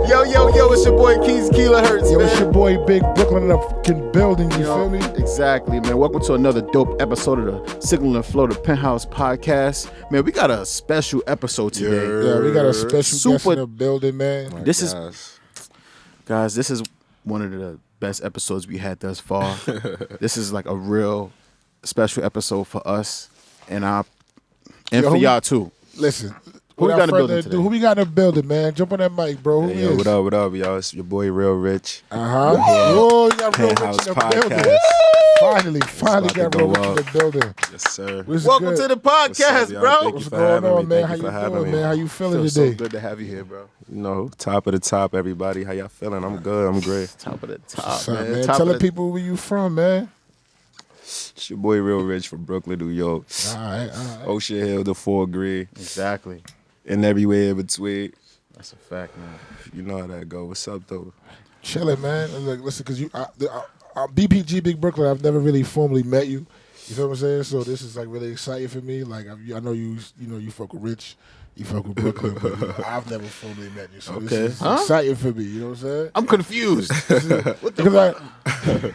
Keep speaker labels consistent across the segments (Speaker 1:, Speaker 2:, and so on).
Speaker 1: Yo, it's your boy KeyzKiloHz,
Speaker 2: Yo,
Speaker 1: man.
Speaker 2: it's your boy Big Brooklyn in the fucking building, you feel me?
Speaker 1: Exactly, man. Welcome to another dope episode of the Signal and Flow, the Penthouse podcast. Man, we got a special episode today.
Speaker 2: Yeah, we got a special guest in the building, man.
Speaker 1: This is one of the best episodes we had thus far. This is like a real special episode for us and for y'all too.
Speaker 2: Listen,
Speaker 1: Who we got in the building today?
Speaker 2: Who we got in the building, man? Jump on that mic, bro. Who is?
Speaker 3: What up, y'all? It's your boy Real Rich.
Speaker 2: Oh, you got Real Rich
Speaker 3: Penthouse
Speaker 2: in the
Speaker 3: podcast.
Speaker 2: building. Finally got
Speaker 3: to
Speaker 2: Real
Speaker 3: go
Speaker 2: Rich in the building.
Speaker 3: Yes, sir.
Speaker 1: Welcome to the podcast,
Speaker 3: y'all?
Speaker 1: bro.
Speaker 3: Thank
Speaker 2: What's
Speaker 3: you for
Speaker 2: going
Speaker 3: having
Speaker 2: on,
Speaker 3: me.
Speaker 2: man?
Speaker 3: Thank
Speaker 2: How
Speaker 3: you for
Speaker 2: you
Speaker 3: having
Speaker 2: doing,
Speaker 3: me.
Speaker 2: man? How you feeling
Speaker 1: Feels
Speaker 2: today?
Speaker 1: so good to have you here, bro.
Speaker 3: You know, top of the top, everybody. How y'all feeling? I'm good. I'm great.
Speaker 1: Top of the top,
Speaker 2: What's up,
Speaker 1: man.
Speaker 2: man?
Speaker 1: Top
Speaker 2: Tell
Speaker 1: of
Speaker 2: the people where you from, man.
Speaker 3: It's your boy Real Rich from Brooklyn, New York.
Speaker 2: All right.
Speaker 3: Ocean Hill to 4 Green.
Speaker 1: Exactly.
Speaker 3: And everywhere in between.
Speaker 1: That's a fact, man.
Speaker 3: You know how that go. What's up, though?
Speaker 2: Chilling, man. Look, listen, because BPG Big Brooklyn, I've never really formally met you. You feel what I'm saying? So this is like really exciting for me. Like I know you fuck with Rich, you fuck with Brooklyn, but I've never formally met you. So this is exciting for me. You know what I'm saying?
Speaker 1: I'm confused. What the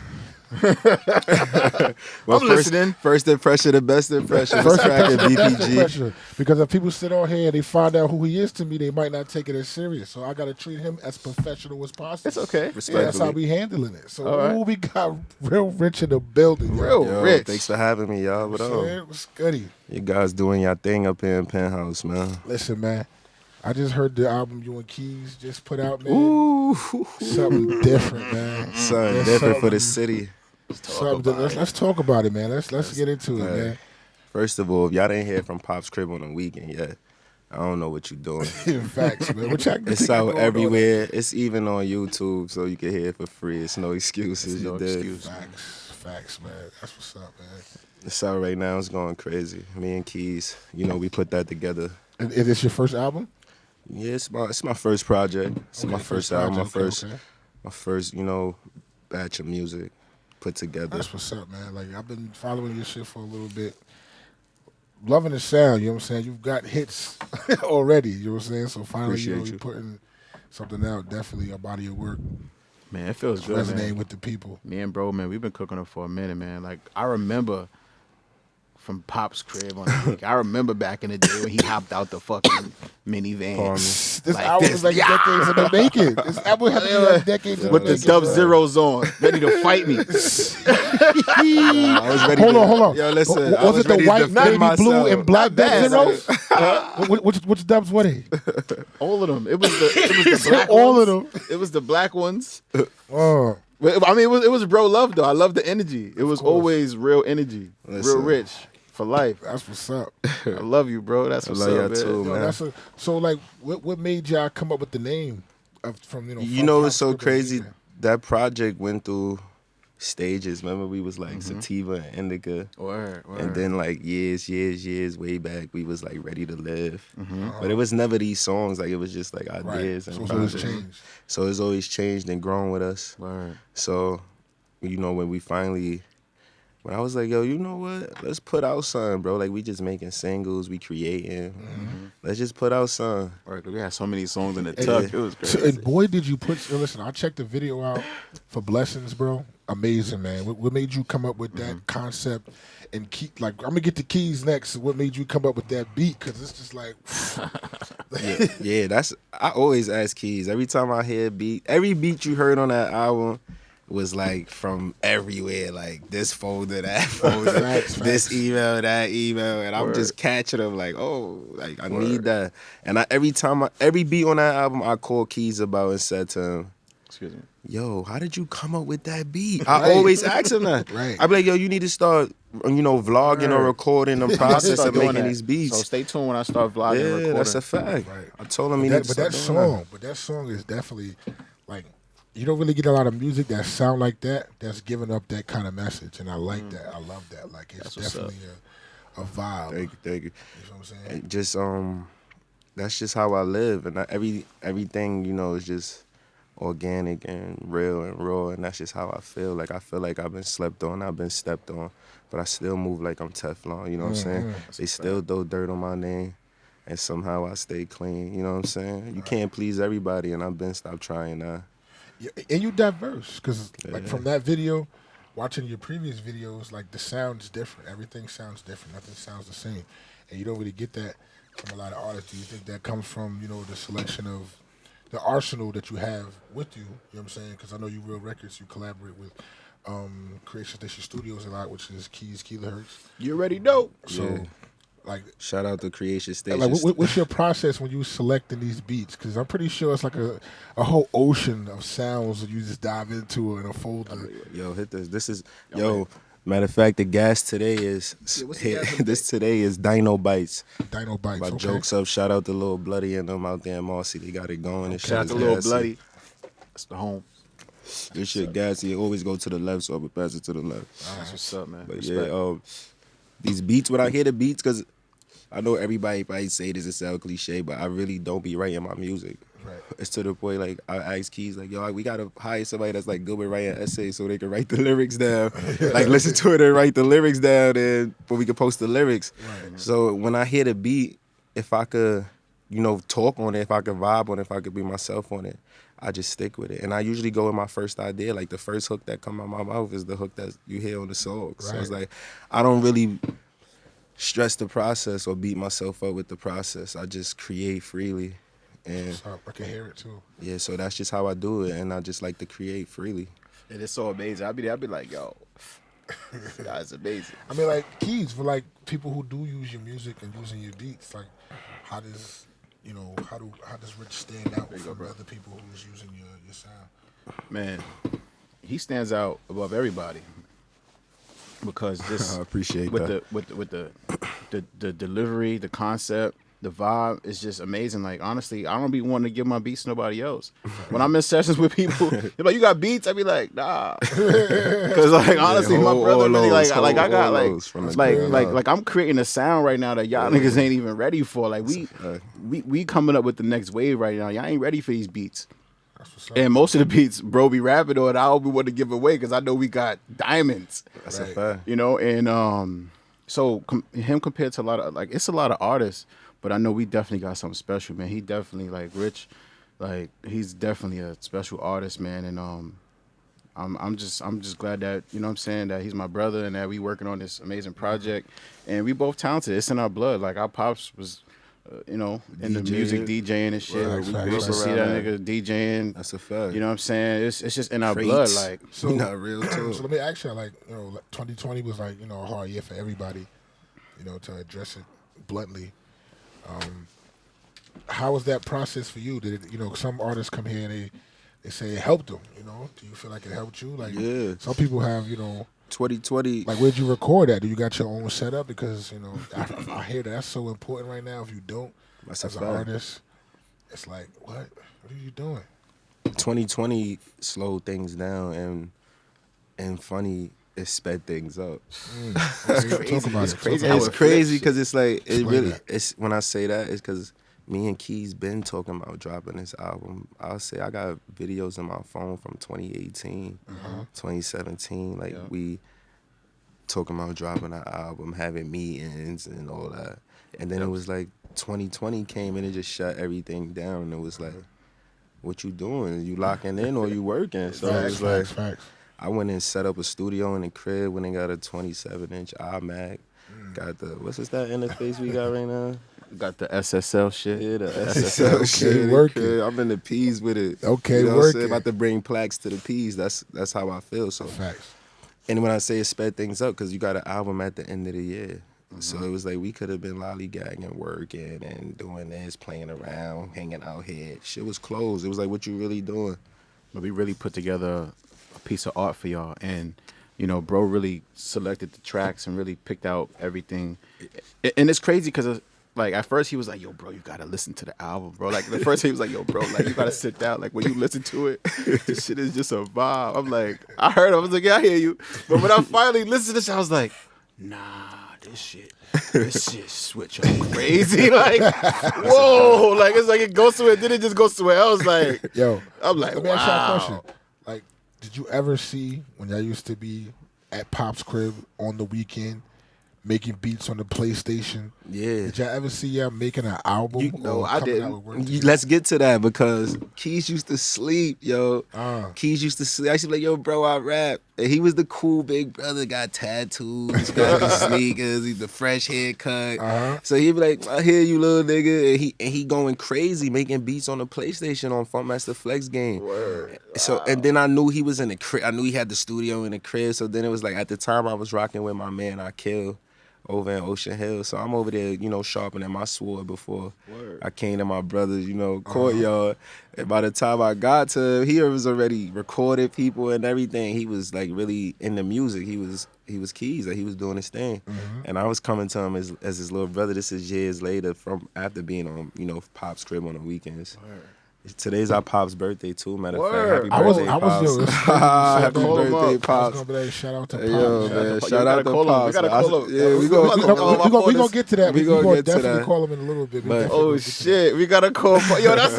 Speaker 2: Because
Speaker 1: I'm listening.
Speaker 3: First impression, the best impression.
Speaker 2: first
Speaker 3: Cracking
Speaker 2: impression, best
Speaker 3: BPG.
Speaker 2: impression. Because if people sit on here and they find out who he is to me, they might not take it as serious. So I got to treat him as professional as possible.
Speaker 1: It's okay.
Speaker 2: Yeah, that's how we handling it. So
Speaker 1: All right.
Speaker 2: we got Real Rich in the building.
Speaker 1: Real
Speaker 3: Yo,
Speaker 1: Rich.
Speaker 3: thanks for having me, y'all. What up?
Speaker 2: What's goody?
Speaker 3: You guys doing your thing up here in Penthouse, man.
Speaker 2: Listen, man. I just heard the album you and Keys just put out, man.
Speaker 3: Ooh.
Speaker 2: Something different, man.
Speaker 3: Something
Speaker 2: There's
Speaker 3: different for the
Speaker 2: something-
Speaker 3: city.
Speaker 2: Let's talk about it, man. Let's get into it, man.
Speaker 3: First of all, if y'all didn't hear from Pop's crib on the weekend yet, I don't know what you're doing.
Speaker 2: Facts, man.
Speaker 3: It's out everywhere. It's even on YouTube, so you can hear it for free. It's no excuses.
Speaker 1: No
Speaker 3: You did.
Speaker 1: excuse.
Speaker 2: Facts, man. That's what's up, man.
Speaker 3: It's out right now. It's going crazy. Me and Keys, we put that together.
Speaker 2: And is this your first album?
Speaker 3: Yeah, it's my first project. It's my first album. My first, batch of music put together.
Speaker 2: That's what's up, man. Like I've been following your shit for a little bit. Loving the sound, you know what I'm saying? You've got hits already, you know what I'm saying? So finally,
Speaker 3: Appreciate
Speaker 2: you're
Speaker 3: you.
Speaker 2: putting something out, definitely a body of work
Speaker 1: Man, it feels good,
Speaker 2: resonating
Speaker 1: man.
Speaker 2: with the people.
Speaker 1: Me and bro, man, we've been cooking up for a minute, man. Like, I remember from Pop's crib on the week. I remember back in the day when he hopped out the fucking minivan.
Speaker 2: This album is like decades in the making. This album has been like decades in the
Speaker 1: With the
Speaker 2: making.
Speaker 1: Dub Zeros on, ready to fight me.
Speaker 3: I was ready.
Speaker 2: Hold on.
Speaker 3: Yo, listen. I
Speaker 2: Was it the
Speaker 3: ready to
Speaker 2: white,
Speaker 3: defend
Speaker 2: baby blue,
Speaker 3: myself.
Speaker 2: and black Dub
Speaker 1: bad.
Speaker 2: Zeros? Which Dubs were they?
Speaker 1: All of them. It was the black
Speaker 2: All
Speaker 1: ones.
Speaker 2: of them.
Speaker 1: It was the black ones.
Speaker 2: Oh.
Speaker 1: I mean, it was bro love, though. I love the energy. It was always real energy. Real
Speaker 3: Listen.
Speaker 1: rich for life.
Speaker 2: That's what's up.
Speaker 1: I love you, bro. That's what's
Speaker 3: love
Speaker 1: up,
Speaker 3: y'all
Speaker 1: man.
Speaker 3: too,
Speaker 2: Yo,
Speaker 3: man.
Speaker 2: so like, what made y'all come up with the name from
Speaker 3: You know what's so
Speaker 2: Pop's
Speaker 3: crazy?
Speaker 2: Crib?
Speaker 3: That project went through stages. Remember, we was like sativa and indica.
Speaker 1: Word.
Speaker 3: And then like years way back, we was like ready to live. But it was never these songs. Like it was just like ideas and
Speaker 2: So it's always
Speaker 3: projects.
Speaker 2: changed.
Speaker 3: So it's always changed and grown with us.
Speaker 1: Word.
Speaker 3: So, when I was like, yo, you know what? Let's put out something, bro. Like we just making singles, we creating. Let's just put out something.
Speaker 1: Word. We had so many songs in the tuck. It was
Speaker 2: So,
Speaker 1: crazy.
Speaker 2: and boy, did you listen, I checked the video out for Blessings, bro. Amazing, man. What made you come up with that concept and keep, like, I'm going to get to Keys next. What made you come up with that beat? Because it's just like,
Speaker 3: Yeah, I always ask Keys. Every time I hear a beat, every beat you heard on that album was like from everywhere, like this folder, that folder,
Speaker 2: Facts.
Speaker 3: this email, that email, and I'm just catching them like, oh, like I need that. And every beat on that album, I called Keys about and said to him,
Speaker 1: Excuse me.
Speaker 3: yo, how did you come up with that beat? I always ask him that.
Speaker 2: Right.
Speaker 3: I be like, yo, you need to start, vlogging or recording the process
Speaker 1: Start
Speaker 3: of
Speaker 1: doing
Speaker 3: making
Speaker 1: that.
Speaker 3: these beats.
Speaker 1: So stay tuned when I start vlogging and
Speaker 3: Yeah,
Speaker 1: recording.
Speaker 3: that's a fact.
Speaker 2: Right.
Speaker 3: I told him he needs to
Speaker 2: that
Speaker 3: start doing
Speaker 2: that song is definitely, like, you don't really get a lot of music that sound like that, that's giving up that kind of message. And I like that. I love that. Like, it's
Speaker 1: That's what's
Speaker 2: definitely a vibe.
Speaker 3: Thank you.
Speaker 2: You know what I'm saying?
Speaker 3: And just that's just how I live, and everything is just organic and real and raw, and that's just how I feel. Like I feel like I've been slept on, I've been stepped on, but I still move like I'm Teflon. You know what I'm saying? They still throw dirt on my name, and somehow I stay clean. You know what I'm saying? You can't please everybody, and I've been stopped trying now.
Speaker 2: Yeah, and you diverse, because like
Speaker 3: Yeah.
Speaker 2: from that video, watching your previous videos, like the sound's different. Everything sounds different. Nothing sounds the same, and you don't really get that from a lot of artists. Do you think that comes from the selection of the arsenal that you have with you? You know what I'm saying? Because I know you Real Records. You collaborate with Creation Station Studios a lot, which is KeyzKiloHz.
Speaker 1: You already know.
Speaker 2: So,
Speaker 3: Yeah.
Speaker 2: like,
Speaker 3: Shout out to Creation Station.
Speaker 2: like, what's your process when you selecting these beats? Because I'm pretty sure it's like a whole ocean of sounds that you just dive into in a folder.
Speaker 3: Yo, hit this. This is Matter of fact, the gas today is
Speaker 1: what's the gas
Speaker 3: this today is Dino Bites.
Speaker 2: Dino Bites.
Speaker 3: My
Speaker 2: Okay.
Speaker 3: jokes up. Shout out to Lil Bloody and them out there in Marcy. They got it going. And shit
Speaker 1: Shout out
Speaker 3: is
Speaker 1: to Lil
Speaker 3: gassy.
Speaker 1: Bloody. That's the home.
Speaker 3: This shit gassy. Always go to the left, so I would pass it to the left.
Speaker 1: That's what's up, man.
Speaker 3: But
Speaker 1: Respect.
Speaker 3: yeah, these beats. When I hear the beats, because I know everybody probably say this, it sound cliche, but I really don't be writing my music.
Speaker 2: Right.
Speaker 3: It's to the point like I ask Keys like, yo, we gotta hire somebody that's like good with writing essays so they can write the lyrics down. Like listen to it and write the lyrics down, and but we can post the lyrics.
Speaker 2: Right.
Speaker 3: So when I hear the beat, if I could, talk on it, if I could vibe on it, if I could be myself on it, I just stick with it. And I usually go with my first idea. Like the first hook that come out my mouth is the hook that you hear on the song. So it's like I don't really stress the process or beat myself up with the process. I just create freely. And
Speaker 2: So I can hear it too.
Speaker 3: yeah, so that's just how I do it, and I just like to create freely.
Speaker 1: And it's so amazing. I'd be like, yo, this guy's amazing.
Speaker 2: I mean, like Keys, for like people who do use your music and using your beats, like how does how does Rich stand out from other people who's using your sound?
Speaker 1: Man, he stands out above everybody because this
Speaker 3: I appreciate
Speaker 1: with
Speaker 3: that.
Speaker 1: the delivery, the concept, the vibe is just amazing. Like honestly, I don't be wanting to give my beats to nobody else. When I'm in sessions with people, they're like, "You got beats?" I be like, "Nah," because like honestly, my brother really like I got like I'm creating a sound right now that y'all niggas ain't even ready for. Like we coming up with the next wave right now. Y'all ain't ready for these beats.
Speaker 2: That's what's up.
Speaker 1: And most of the beats, bro, be rapping on. I don't be want to give away because I know we got diamonds.
Speaker 3: That's a fact.
Speaker 1: And so him compared to a lot of it's a lot of artists, but I know we definitely got something special, man. He definitely like Rich, like he's definitely a special artist, man. And I'm just glad that what I'm saying, that he's my brother and that we working on this amazing project, and we both talented. It's in our blood. Like our pops was. In the music DJing and shit.
Speaker 2: Right,
Speaker 1: We used to
Speaker 3: facts.
Speaker 1: see that nigga DJing.
Speaker 3: That's a fact.
Speaker 1: You know what I'm saying? It's just in our
Speaker 3: Traits.
Speaker 1: blood. Like
Speaker 2: So
Speaker 3: Not real too.
Speaker 2: So let me ask you, like 2020 was like a hard year for everybody, to address it bluntly. How was that process for you? Did it, some artists come here and they say it helped them. Do you feel like it helped you? Like
Speaker 3: Yeah.
Speaker 2: some people have
Speaker 3: 2020.
Speaker 2: like where'd you record at? Do you got your own setup? Because I hear that's so important right now. If you don't,
Speaker 3: That's a
Speaker 2: as an
Speaker 3: fact.
Speaker 2: artist, it's like what are you doing?
Speaker 3: 2020 slowed things down, and funny, it sped things up.
Speaker 2: Talk about
Speaker 1: It's
Speaker 2: it.
Speaker 1: crazy
Speaker 2: Talk
Speaker 1: how
Speaker 3: It's
Speaker 1: it
Speaker 3: crazy
Speaker 1: flips.
Speaker 3: because it's like it
Speaker 2: Explain
Speaker 3: really.
Speaker 2: that.
Speaker 3: It's when I say that, it's because me and Keys been talking about dropping this album. I'll say I got videos in my phone from 2018, 2017. Like we talking about dropping an album, having meetings and all that. And then it was like 2020 came and it just shut everything down. And it was like, what you doing? You locking in or you working? So it was like,
Speaker 2: Facts.
Speaker 3: I went and set up a studio in the crib. Went and got a 27-inch iMac. Got the what's that interface we got right now?
Speaker 1: got the SSL shit.
Speaker 3: Yeah, the
Speaker 2: SSL
Speaker 3: SSL
Speaker 2: shit
Speaker 3: shit.
Speaker 2: working.
Speaker 3: I'm in the P's with it.
Speaker 2: Okay,
Speaker 3: you know what I'm saying?
Speaker 2: working.
Speaker 3: About to bring plaques to the P's. That's how I feel. So,
Speaker 2: Facts.
Speaker 3: and when I say it sped things up, because you got an album at the end of the year. So it was like we could have been lollygagging, working, and doing this, playing around, hanging out here. Shit was closed. It was like, what you really doing?
Speaker 1: But we really put together a piece of art for y'all, and bro really selected the tracks and really picked out everything. And it's crazy because like at first he was like, "Yo, bro, you gotta listen to the album, bro." Like the first he was like, "Yo, bro, like you gotta sit down. Like when you listen to it, this shit is just a vibe." I'm like, I heard him. I was like, "Yeah, I hear you." But when I finally listened to this, I was like, "Nah, this shit switch up crazy." Like, whoa, like it's like it goes to it, then it just goes to it. I was like,
Speaker 2: Yo,
Speaker 1: I'm like,
Speaker 2: let me ask you a question.
Speaker 1: wow.
Speaker 2: Like, did you ever see when y'all used to be at Pop's crib on the weekend, making beats on the PlayStation.
Speaker 3: Yeah.
Speaker 2: Did y'all ever see y'all making an album?
Speaker 1: No,
Speaker 2: or
Speaker 1: I
Speaker 2: coming out
Speaker 1: didn't.
Speaker 2: with work together?
Speaker 3: Let's get to that because Keys used to sleep, yo. Keys used to sleep. I used to be like, yo, bro, I rap. And he was the cool big brother, got tattoos, got the sneakers, he's the fresh haircut. So he'd be like, I hear you, little nigga. And he going crazy, making beats on the PlayStation on Funkmaster Flex game.
Speaker 1: Word.
Speaker 3: So and then I knew he was in the crib. I knew he had the studio in the crib. So then it was like at the time I was rocking with my man I Kill over in Ocean Hill. So I'm over there, sharpening my sword before I came to my brother's, courtyard. And by the time I got to him, he was already recorded people and everything. He was like really in the music. He was Keys, like he was doing his thing. And I was coming to him as his little brother. This is years later from after being on, Pop's crib on the weekends. Today's our Pop's birthday too. Matter of fact, happy birthday, Pops. Happy birthday, Pops.
Speaker 2: I was gonna be like, shout out to Pops.
Speaker 3: Yo, man, shout out to Pops.
Speaker 1: We gotta call him.
Speaker 3: Yeah, we
Speaker 2: gonna get to that.
Speaker 3: We
Speaker 2: gonna
Speaker 3: get to
Speaker 2: definitely
Speaker 3: that.
Speaker 2: call him in a little bit.
Speaker 1: Oh shit, we gotta call. Yo, that's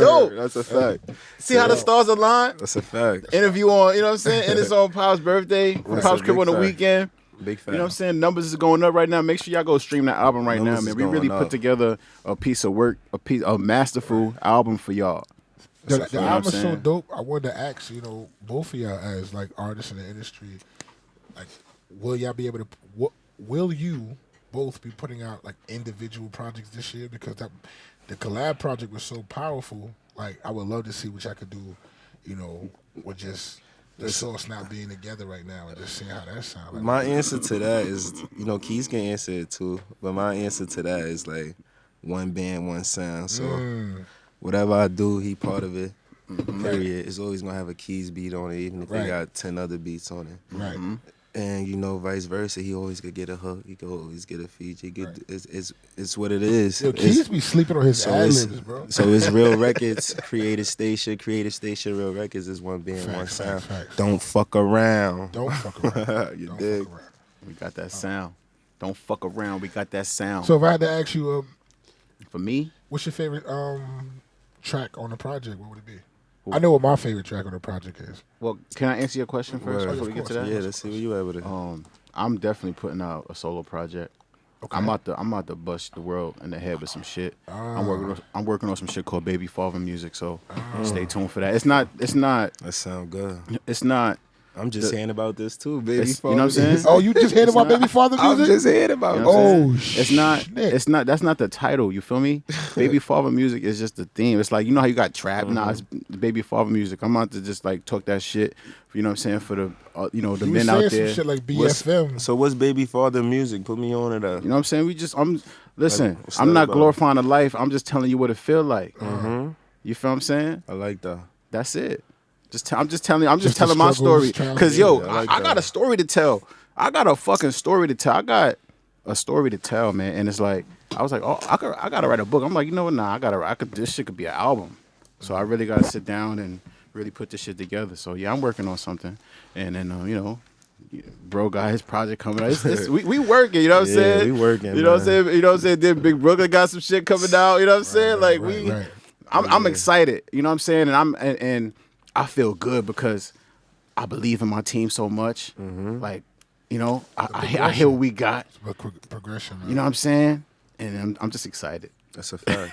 Speaker 1: dope.
Speaker 3: That's a fact.
Speaker 1: See how the stars align?
Speaker 3: That's a fact.
Speaker 1: Interview on, you know what I'm saying? And it's on Pop's birthday.
Speaker 3: That's
Speaker 1: Pop's
Speaker 3: a
Speaker 1: crib
Speaker 3: big
Speaker 1: on the
Speaker 3: fact.
Speaker 1: weekend.
Speaker 3: Big fact.
Speaker 1: You know what I'm saying? Numbers is going up right now. Make sure y'all go stream that album right
Speaker 3: Numbers
Speaker 1: now,
Speaker 3: is
Speaker 1: man. We really
Speaker 3: going
Speaker 1: put
Speaker 3: up.
Speaker 1: together a piece of work, a masterful album for y'all.
Speaker 2: The
Speaker 1: You know what I'm
Speaker 2: album is so
Speaker 1: saying?
Speaker 2: dope. I wanted to ask, both of y'all as like artists in the industry, like, will y'all be able to? Will you both be putting out like individual projects this year? Because the collab project was so powerful. Like, I would love to see what y'all could do, with just the sauce not being together right now and just seeing how that sounds. Like,
Speaker 3: My answer to that is, Keys can answer it too, but my answer to that is like one band, one sound. So whatever I do, he part of it. Period. It's always gonna have a Keys beat on it, even if he got 10 other beats on it.
Speaker 2: right.
Speaker 3: And vice versa. He always could get a hook. He could always get a feature. It's what it is.
Speaker 2: Yo, Keys be sleeping on his ad-libs, bro.
Speaker 3: So it's Real Records, Creative Station, Real Records is one band, one sound.
Speaker 2: Facts.
Speaker 3: Don't fuck around.
Speaker 2: Don't fuck around.
Speaker 3: You
Speaker 2: Don't
Speaker 3: dig?
Speaker 2: fuck around.
Speaker 1: We got that sound. Don't fuck around. We got that sound.
Speaker 2: So if I had to ask you,
Speaker 1: For me,
Speaker 2: what's your favorite track on the project? What would it be? I know what my favorite track on the project is.
Speaker 1: well, can I answer your question first
Speaker 3: Word.
Speaker 1: before we get to that?
Speaker 3: Yeah, let's see where you at with it.
Speaker 1: I'm definitely putting out a solo project.
Speaker 2: Okay.
Speaker 1: I'm about to bust the world in the head with some shit. I'm working on some shit called Baby Father music. So stay tuned for that. It's not.
Speaker 3: That sound good.
Speaker 1: It's not.
Speaker 3: I'm just hearing about this too, baby.
Speaker 1: You know what I'm saying?
Speaker 2: Oh, you just heard about Baby Father music?
Speaker 3: I'm just hearing about
Speaker 1: You
Speaker 3: it.
Speaker 1: know what I'm
Speaker 2: Oh,
Speaker 1: saying? It's not. That's not the title. You feel me? Baby Father music is just the theme. It's like, how you got trap. Nah, it's Baby Father music. I'm out to just like talk that shit. You know what I'm saying? For the the
Speaker 2: You was
Speaker 1: men
Speaker 2: saying
Speaker 1: out
Speaker 2: some
Speaker 1: there.
Speaker 2: shit like BFM.
Speaker 3: So what's Baby Father music? Put me on it up.
Speaker 1: You know what I'm saying? Listen.
Speaker 3: Like, what's
Speaker 1: I'm
Speaker 3: that
Speaker 1: not
Speaker 3: about?
Speaker 1: glorifying the life. I'm just telling you what it feel like. You feel what I'm saying?
Speaker 3: I like that.
Speaker 1: That's it. I'm just telling
Speaker 2: Just the
Speaker 1: telling my story.
Speaker 2: struggles,
Speaker 1: Cause
Speaker 2: challenge.
Speaker 3: I like
Speaker 1: I got
Speaker 3: that.
Speaker 1: a story to tell. I got a fucking story to tell. I got a story to tell, man. And it's like, I was like, oh, I gotta write a book. I'm like, you know what? Nah, this shit could be an album. So I really gotta sit down and really put this shit together. So yeah, I'm working on something. And then bro got his project coming out. We working, you know what I'm
Speaker 3: Yeah,
Speaker 1: saying?
Speaker 3: we working,
Speaker 1: You know what I'm
Speaker 3: man.
Speaker 1: saying? You know what I'm saying? Then Big Brooklyn got some shit coming out. You know what I'm saying? Like
Speaker 2: right.
Speaker 1: I'm excited. You know what I'm saying? And I feel good because I believe in my team so much. Like, I hear what we got.
Speaker 2: Progression.
Speaker 1: You know what I'm saying? And I'm just excited.
Speaker 3: That's a fact.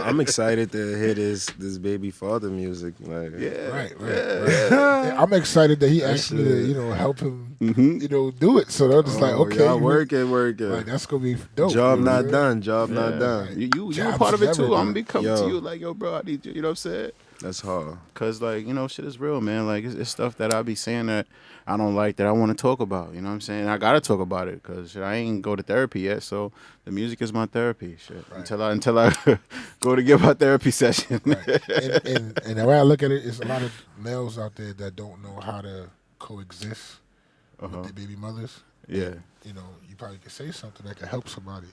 Speaker 3: I'm excited to hear this Baby Father music. Like,
Speaker 2: Right. Yeah, I'm excited that he asked me to, help him, do it. So they're just like, okay,
Speaker 3: y'all working.
Speaker 2: like that's gonna be dope.
Speaker 3: Job
Speaker 2: you know
Speaker 3: not
Speaker 2: what I'm
Speaker 3: done. Job not done.
Speaker 1: You a
Speaker 2: Jobs
Speaker 1: part of it
Speaker 2: never
Speaker 1: too. I'm
Speaker 2: done.
Speaker 1: gonna be coming to
Speaker 3: Yo.
Speaker 1: you like, yo, bro, I need you. You know what I'm saying?
Speaker 3: That's hard.
Speaker 1: Cause like, shit is real, man. Like it's stuff that I be saying that I don't like that I want to talk about. You know what I'm saying? I gotta talk about it because I ain't go to therapy yet. So the music is my therapy. Shit.
Speaker 2: Right.
Speaker 1: Until I go to get my therapy session.
Speaker 2: Right. And the way I look at it, it's a lot of males out there that don't know how to coexist with their baby mothers.
Speaker 1: Yeah.
Speaker 2: And, you probably could say something that could help somebody.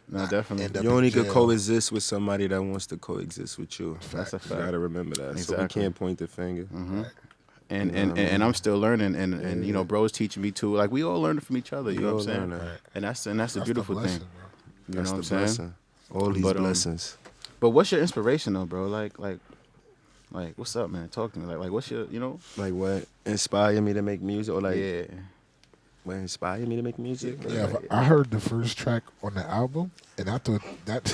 Speaker 1: No,
Speaker 2: not
Speaker 1: definitely.
Speaker 2: end up
Speaker 3: You
Speaker 2: in
Speaker 3: only could
Speaker 2: jail.
Speaker 3: coexist with somebody that wants to coexist with you.
Speaker 1: That's a
Speaker 3: You
Speaker 1: fact.
Speaker 3: gotta remember that. So we
Speaker 1: Exactly.
Speaker 3: can't point the finger.
Speaker 2: Right.
Speaker 1: And I'm still learning, and bro's teaching me too. Like we all learning from each other. You know
Speaker 3: all
Speaker 1: what I'm saying?
Speaker 3: learning.
Speaker 2: Right.
Speaker 1: And that's the
Speaker 2: That's
Speaker 1: beautiful
Speaker 2: the
Speaker 1: thing.
Speaker 2: blessing, bro.
Speaker 1: You
Speaker 3: That's
Speaker 1: know
Speaker 3: the
Speaker 1: what I'm saying?
Speaker 3: blessing. All these
Speaker 1: But,
Speaker 3: blessings.
Speaker 1: But what's your inspiration though, bro? Like what's up, man? Talk to me. Like what's your,
Speaker 3: Like what inspired me to make music or like
Speaker 1: yeah.
Speaker 3: what inspired me to make music.
Speaker 2: Yeah, but I heard the first track on the album, and I thought that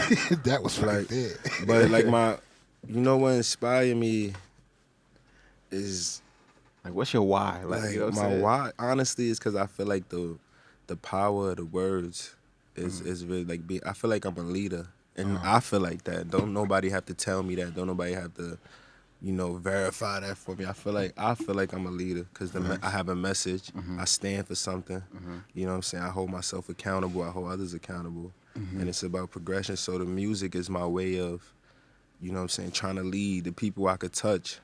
Speaker 2: that was right there.
Speaker 3: But like you know what inspired me is
Speaker 1: Like, what's your why? Like, you know what I'm
Speaker 3: my
Speaker 1: saying?
Speaker 3: why, honestly, is because I feel like the power of the words is really like I feel like I'm a leader, and I feel like that. Don't nobody have to tell me that. Don't nobody have to, verify that for me. I feel like I'm a leader because I have a message. I stand for something. You know what I'm saying? I hold myself accountable. I hold others accountable, and it's about progression. So the music is my way of, you know what I'm saying, trying to lead the people I could touch.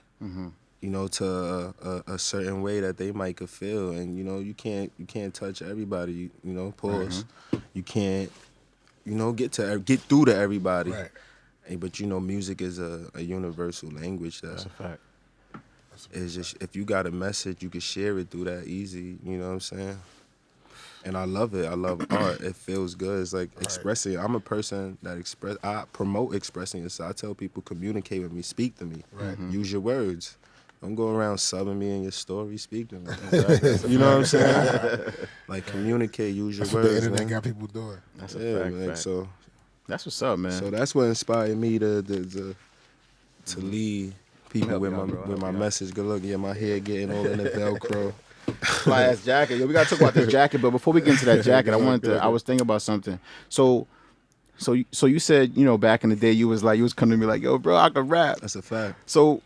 Speaker 3: To a certain way that they might could feel, and you can't touch everybody. Pause. You can't, get through to everybody.
Speaker 2: Right.
Speaker 3: But music is a universal language.
Speaker 1: That's a fact.
Speaker 3: It's just if you got a message, you can share it through that easy. You know what I'm saying? And I love it. I love art. It feels good. It's like expressing. I'm a person that I promote expressing yourself. I tell people, communicate with me, speak to me.
Speaker 2: Right.
Speaker 3: Use your words. Don't go around subbing me in your story. Speak to me. You know what I'm saying? Like communicate. Use your
Speaker 2: That's
Speaker 3: words.
Speaker 2: what the internet
Speaker 3: man.
Speaker 2: got people doing.
Speaker 1: That's a fact,
Speaker 3: man.
Speaker 1: fact.
Speaker 3: So
Speaker 1: That's what's up, man.
Speaker 3: So that's what inspired me to lead people with my message. Good look, my hair getting all in the Velcro.
Speaker 1: Fly ass jacket. Yo, we gotta talk about this jacket, but before we get into that jacket, I was thinking about something. So you said, back in the day you was coming to me like, yo, bro, I can rap.
Speaker 3: That's a fact.
Speaker 1: So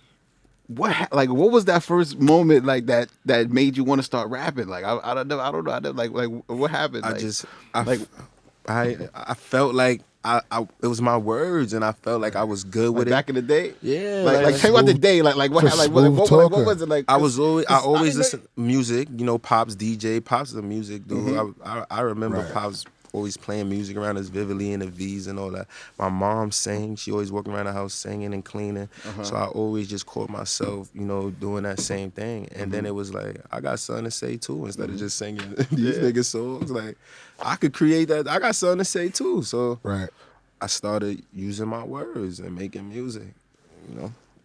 Speaker 1: what was that first moment like that made you want to start rapping? Like I don't know. Like what happened?
Speaker 3: I felt like it was my words, and I felt like I was good with it
Speaker 1: back in the day.
Speaker 3: Yeah,
Speaker 1: like tell me about the day. Like what was it like?
Speaker 3: I always listen to music. Pops DJ. Pops is a music dude. I remember Pops always playing music around us vividly in the V's and all that. My mom sang. She always walking around the house singing and cleaning. So I always just caught myself, doing that same thing. And then it was like, I got something to say too, instead of just singing these niggas songs. Like, I could create that. I got something to say too. So I started using my words and making music,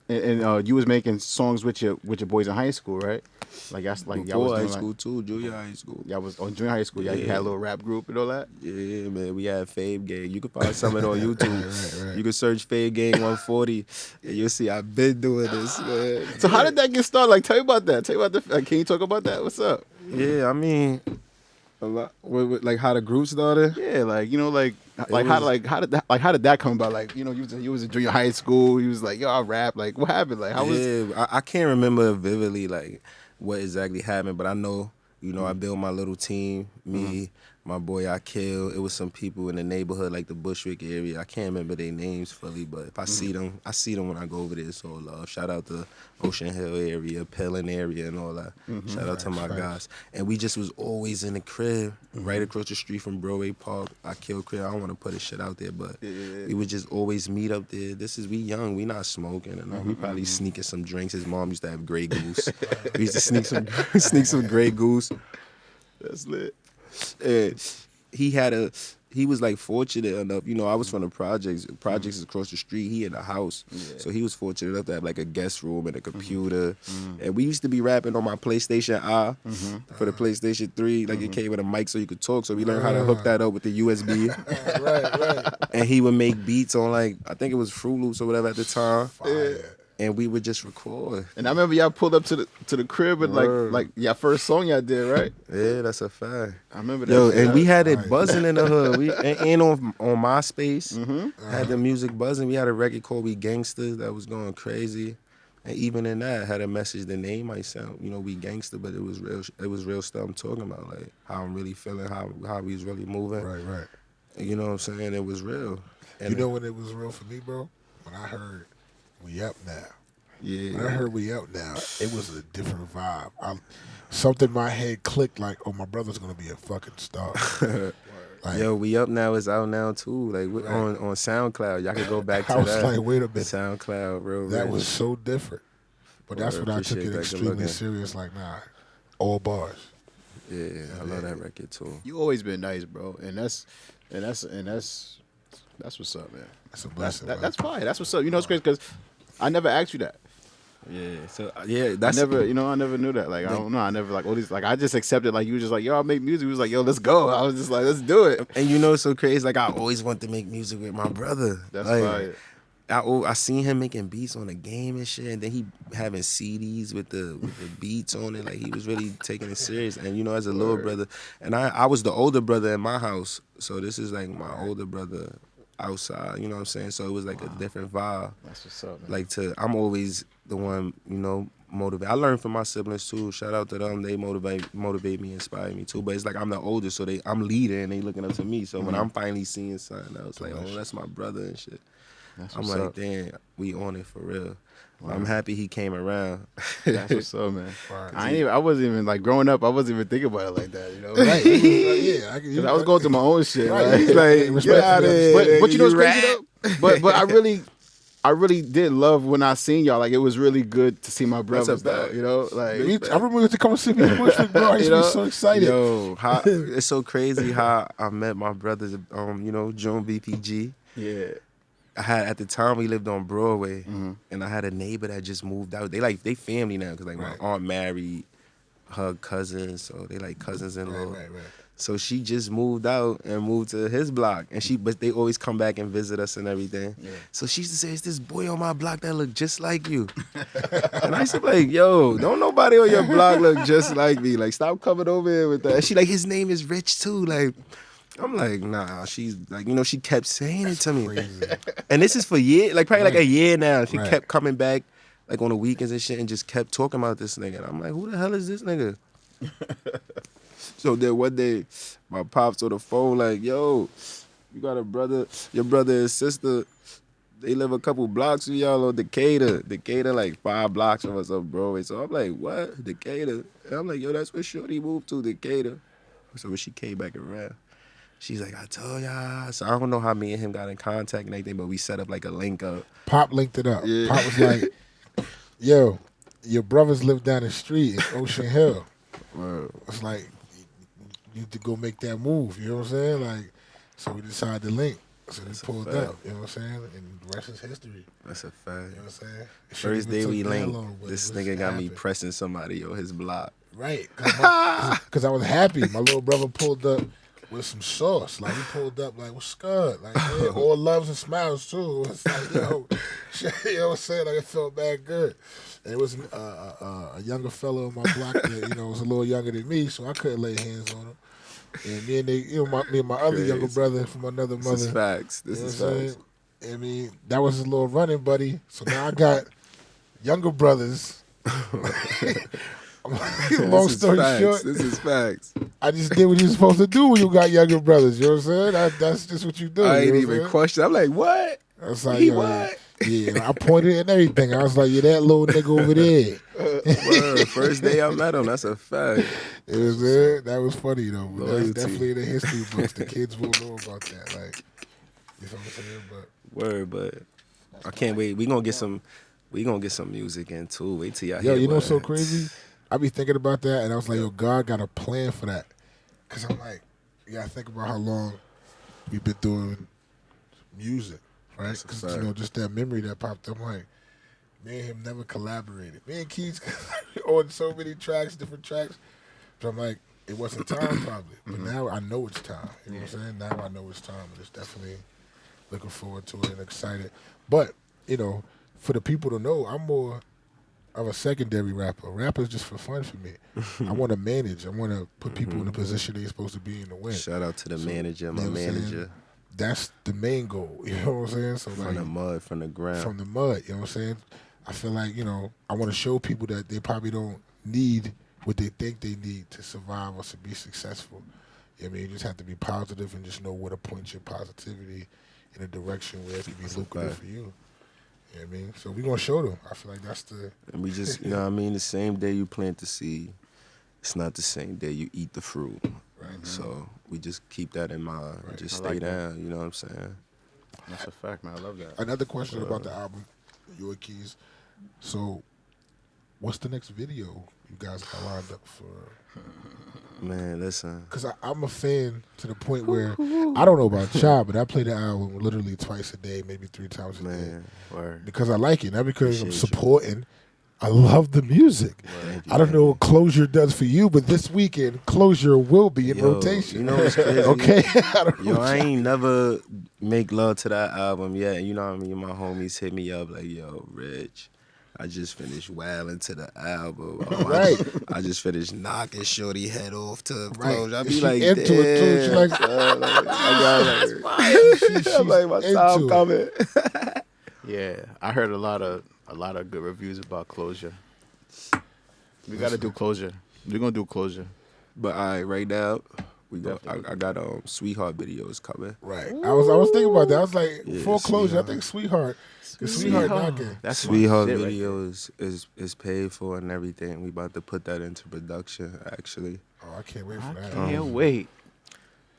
Speaker 1: And you was making songs with your boys in high school, right? Like that's like
Speaker 3: before
Speaker 1: y'all was
Speaker 3: high school too, junior high school.
Speaker 1: Y'all was on junior high school. Yeah, you had a little rap group and all that.
Speaker 3: Yeah, man, we had Fave Gang. You can find some of it on YouTube. Right. You can search Fave Gang 140, and you'll see I've been doing this, man.
Speaker 1: So how did that get started? Like, tell me about that. Can you talk about that? What's up?
Speaker 3: Yeah, I mean, a lot. Like how the group started.
Speaker 1: Yeah, how did that come about? Like, you was in junior high school. You was like, yo, I rap. Like, what happened? Like, how was?
Speaker 3: I can't remember vividly like what exactly happened, but I know, I built my little team. Me, my boy, I Kill. It was some people in the neighborhood, like the Bushwick area. I can't remember their names fully, but if I see them, when I go over there. So love. Shout out to Ocean Hill area, Pelham area, and all that. Shout out to my guys. And we just was always in the crib, right across the street from Broadway Park. I Kill crib. I don't want to put this shit out there, but we would just always meet up there. We young. We not smoking, and we probably sneaking some drinks. His mom used to have Grey Goose. We used to sneak some Grey Goose.
Speaker 1: That's lit.
Speaker 3: He was like fortunate enough, I was from the projects is across the street. He in the house, so he was fortunate enough to have like a guest room and a computer. And we used to be rapping on my PlayStation for the PlayStation 3. Like it came with a mic so you could talk. So we learned how to hook that up with the USB.
Speaker 2: right.
Speaker 3: And he would make beats on like, I think it was Fruit Loops or whatever at the time. And we would just record.
Speaker 1: And I remember y'all pulled up to the crib and like y'all first song y'all did, right?
Speaker 3: Yeah, that's a fact.
Speaker 1: I remember that.
Speaker 3: Yo, and we had it buzzing in the hood. We and on MySpace had the music buzzing. We had a record called We Gangsters that was going crazy. And even in that, had a message. The name might sound, we gangster, but it was real. It was real stuff I'm talking about, like how I'm really feeling, how we was really moving.
Speaker 2: Right.
Speaker 3: And you know what I'm saying? It was real. And
Speaker 2: you know when it was real for me, bro? When I heard We Up Now.
Speaker 3: Yeah.
Speaker 2: When I heard We Up Now, it was a different vibe. Something in my head clicked like, oh, my brother's gonna be a fucking star. Like,
Speaker 3: yo, We Up Now is out now too. Like on SoundCloud, y'all can go back to that.
Speaker 2: I was like, wait a minute,
Speaker 3: SoundCloud, bro.
Speaker 2: That was so different. But that's when I took it extremely serious. Like, nah, all bars.
Speaker 3: Yeah, I love that record too.
Speaker 1: You always been nice, bro, and that's what's up, man.
Speaker 2: That's a blessing.
Speaker 1: That's fine. That's what's up. You know, it's crazy because I never asked you that.
Speaker 3: Yeah. So yeah,
Speaker 1: I
Speaker 3: that's
Speaker 1: never knew that. Like, I don't know. I never like all these. Like, I just accepted. Like, you were just like, yo, I make music. He was like, yo, let's go. I was just like, let's do it.
Speaker 3: And you know what's so crazy? Like I always wanted to make music with my brother.
Speaker 1: That's
Speaker 3: like,
Speaker 1: fire.
Speaker 3: I seen him making beats on the game and shit, and then he having CDs with the beats on it. Like he was really taking it serious. And you know, as a little brother, and I was the older brother in my house, so this is like my older brother outside. You know what I'm saying? So it was like a different vibe.
Speaker 1: That's what's up, man.
Speaker 3: Like I'm always the one, you know, motivate. I learned from my siblings too. Shout out to them. They motivate me, inspire me too. But it's like I'm the oldest, so I'm leading and they looking up to me. So when I'm finally seeing something else, like, oh, that's my brother and shit. I'm like, damn, we on it for real. Wow. I'm happy he came around.
Speaker 1: That's what's up, man.
Speaker 2: Right.
Speaker 1: I wasn't even like growing up. I wasn't even thinking about it like that, you know.
Speaker 2: Right.
Speaker 1: I was going through my own shit.
Speaker 2: Right.
Speaker 1: Like get out of here. But you know what's crazy though? But I really did love when I seen y'all. Like it was really good to see my brothers, though, you know. Like
Speaker 2: I remember you to come and see me in Bushwick, bro. I used to be so excited.
Speaker 3: Yo, it's so crazy how I met my brothers. You know, June BPG.
Speaker 1: Yeah.
Speaker 3: At the time we lived on Broadway, and I had a neighbor that just moved out. They family now because like my aunt married her cousins, so they like cousins-in-law.
Speaker 2: Right.
Speaker 3: So she just moved out and moved to his block, but they always come back and visit us and everything. Yeah. So she used to say, "It's this boy on my block that look just like you," and I used to be like, "Yo, don't nobody on your block look just like me. Like, stop coming over here with that." And she like, "His name is Rich too." Like. I'm like, nah, she's like, you know, she kept saying it to me. Crazy. And this is for years, like probably like a year now. She kept coming back like on the weekends and shit and just kept talking about this nigga. And I'm like, who the hell is this nigga? So then one day, my pops on the phone like, yo, you got a brother, your brother and sister, they live a couple blocks from y'all on Decatur. Decatur like 5 blocks from us on Broadway. So I'm like, what? Decatur? And I'm like, yo, that's where Shorty moved to, Decatur. So when she came back around, she's like, I told y'all. So I don't know how me and him got in contact and everything, but we set up like a link up.
Speaker 2: Pop linked it up.
Speaker 3: Yeah.
Speaker 2: Pop was like, yo, your brothers live down the street in Ocean Hill. It's like, you need to go make that move. You know what I'm saying? Like, so we decided to link. So we pulled up. You know what I'm saying? And the rest is history.
Speaker 3: That's a fact.
Speaker 2: You know what I'm saying?
Speaker 3: First day we linked, this nigga got me pressing somebody on his block.
Speaker 2: Right. Because I was happy. My little brother pulled up with some sauce. Like, he pulled up like, what's good? Like, yeah, all loves and smiles, too. It's like, yo, you know what I'm saying? Like, it felt bad good. And it was a younger fellow on my block that, you know, was a little younger than me, so I couldn't lay hands on him. And me and my other younger brother from another mother.
Speaker 3: This is facts. This is facts.
Speaker 2: I mean, that was his little running buddy. So now I got younger brothers. Long story short,
Speaker 3: this is facts.
Speaker 2: I just did what you're supposed to do when you got younger brothers. You know what I'm saying? That's just what you do.
Speaker 3: I ain't even question. I'm like, what?
Speaker 2: I was like, what? Yeah, I pointed and everything. I was like, yeah, that little nigga over there.
Speaker 3: Word. First day I met him, that's a fact.
Speaker 2: It was there. That was funny though. But that's definitely in the history books. The kids will know about that. Like, you know what I'm saying?
Speaker 3: But I can't wait. We gonna get some music in too. Wait till y'all
Speaker 2: hear.
Speaker 3: Yo,
Speaker 2: you know what's so crazy? I be thinking about that, and I was like, yo, God got a plan for that. Because I'm like, you got to think about how long we've been doing music, right? Because, you know, just that memory that popped up, like, me and him never collaborated. Me and Keyz on so many tracks, different tracks. But I'm like, it wasn't time probably. But now I know it's time. You know what I'm saying? Now I know it's time. And it's definitely looking forward to it and excited. But, you know, for the people to know, I'm more of a secondary rapper. Rapper's just for fun for me. I want to manage. I want to put people in the position they're supposed to be in to win.
Speaker 3: Shout out to the manager, my manager.
Speaker 2: That's the main goal. You know what I'm saying? So
Speaker 3: from the mud, from the ground.
Speaker 2: From the mud. You know what I'm saying? I feel like, you know, I want to show people that they probably don't need what they think they need to survive or to be successful. You know what I mean? You just have to be positive and just know where to point your positivity in a direction where it can be lucrative for you. You know what I mean? So we're going to show them. I feel like that's the...
Speaker 3: And we just, you know what I mean? The same day you plant the seed, it's not the same day you eat the fruit. Right. So we just keep that in mind. Right. Just stay down, you know what I'm saying?
Speaker 1: That's a fact, man. I love that.
Speaker 2: Another question about the album, your Keyz. So what's the next video you guys got lined up for?
Speaker 3: Man, listen.
Speaker 2: Because I'm a fan to the point where I don't know about y'all, but I play the album literally twice a day, maybe 3 times a day.
Speaker 3: Word.
Speaker 2: Because I like it, not because I'm supporting. I love the music. I don't know what Closure does for you, but this weekend, Closure will be in rotation.
Speaker 3: You know what's crazy?
Speaker 2: Okay?
Speaker 3: I ain't never make love to that album yet. You know what I mean? My homies hit me up like, yo, Rich, I just finished wailing to the album.
Speaker 2: Right.
Speaker 3: I just finished knocking Shorty head off to
Speaker 2: Right.
Speaker 3: Closure. I be
Speaker 2: She
Speaker 3: like,
Speaker 2: into it, too. She like,
Speaker 3: I'm like, my time coming.
Speaker 1: Yeah, I heard a lot of good reviews about Closure. We gotta do Closure. We're gonna do Closure.
Speaker 3: But right now, I got Sweetheart videos coming.
Speaker 2: Right. I was thinking about that. I was like,
Speaker 3: Yeah,
Speaker 2: full Closure,
Speaker 3: Sweetheart.
Speaker 2: I think Sweetheart. Sweetheart knocking.
Speaker 1: That's
Speaker 3: Sweetheart
Speaker 1: my shit right
Speaker 3: videos is paid for and everything. We about to put that into production actually.
Speaker 2: Oh, I can't wait for
Speaker 1: there.
Speaker 2: that.
Speaker 1: I can't wait.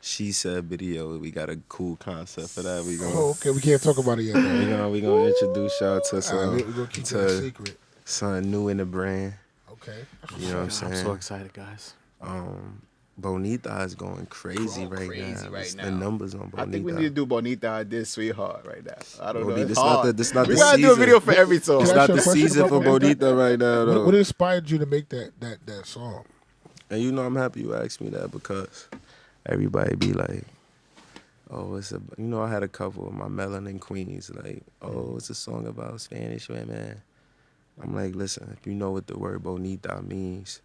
Speaker 3: She said video. We got a cool concept for that. We gonna
Speaker 2: Oh, okay. We can't talk about it yet. Though.
Speaker 3: we gonna introduce y'all to some
Speaker 2: We're gonna keep that a secret.
Speaker 3: something new in the brand.
Speaker 2: Okay.
Speaker 3: You know what I'm saying?
Speaker 1: I'm so excited, guys.
Speaker 3: Bonita is going crazy right now. The numbers on Bonita.
Speaker 1: I think we need to do Bonita. I did Sweetheart right now. I don't know.
Speaker 3: This
Speaker 1: It's
Speaker 3: not
Speaker 1: hard.
Speaker 3: this not
Speaker 1: We
Speaker 3: the
Speaker 1: gotta
Speaker 3: season.
Speaker 1: do a video for every song.
Speaker 3: It's
Speaker 2: Can I
Speaker 3: not
Speaker 2: ask you
Speaker 3: the
Speaker 2: a question
Speaker 3: season for
Speaker 2: about
Speaker 3: Bonita right now though.
Speaker 2: What inspired you to make that song?
Speaker 3: And you know I'm happy you asked me that because everybody be like, oh, I had a couple of my melanin queens like, oh, it's a song about Spanish women. I'm like, listen, if you know what the word bonita means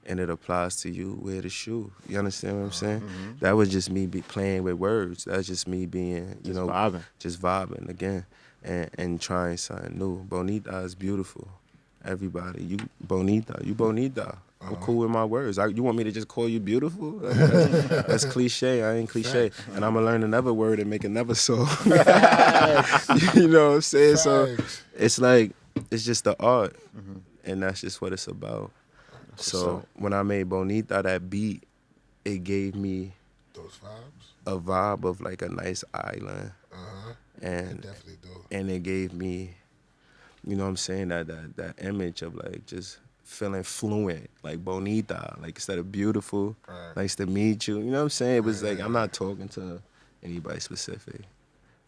Speaker 3: and it applies to you, wear the shoe. You understand what I'm saying?
Speaker 1: Mm-hmm.
Speaker 3: That was just me playing with words. That's just me being,
Speaker 1: Just
Speaker 3: vibing again and trying something new. Bonita is beautiful. Everybody, you bonita. I'm cool with my words. You want me to just call you beautiful? That's cliche. I ain't cliche. And I'm going to learn another word and make another song. You know what I'm saying? So it's like, it's just the art.
Speaker 1: Mm-hmm.
Speaker 3: And that's just what it's about. So when I made Bonita, that beat, it gave me
Speaker 2: Those vibes?
Speaker 3: a vibe of like a nice island. And
Speaker 2: Definitely do.
Speaker 3: and it gave me, you know what I'm saying, that image of like just feeling fluent, like bonita, like instead of beautiful, nice to meet you. You know what I'm saying? It was like, I'm not talking to anybody specific.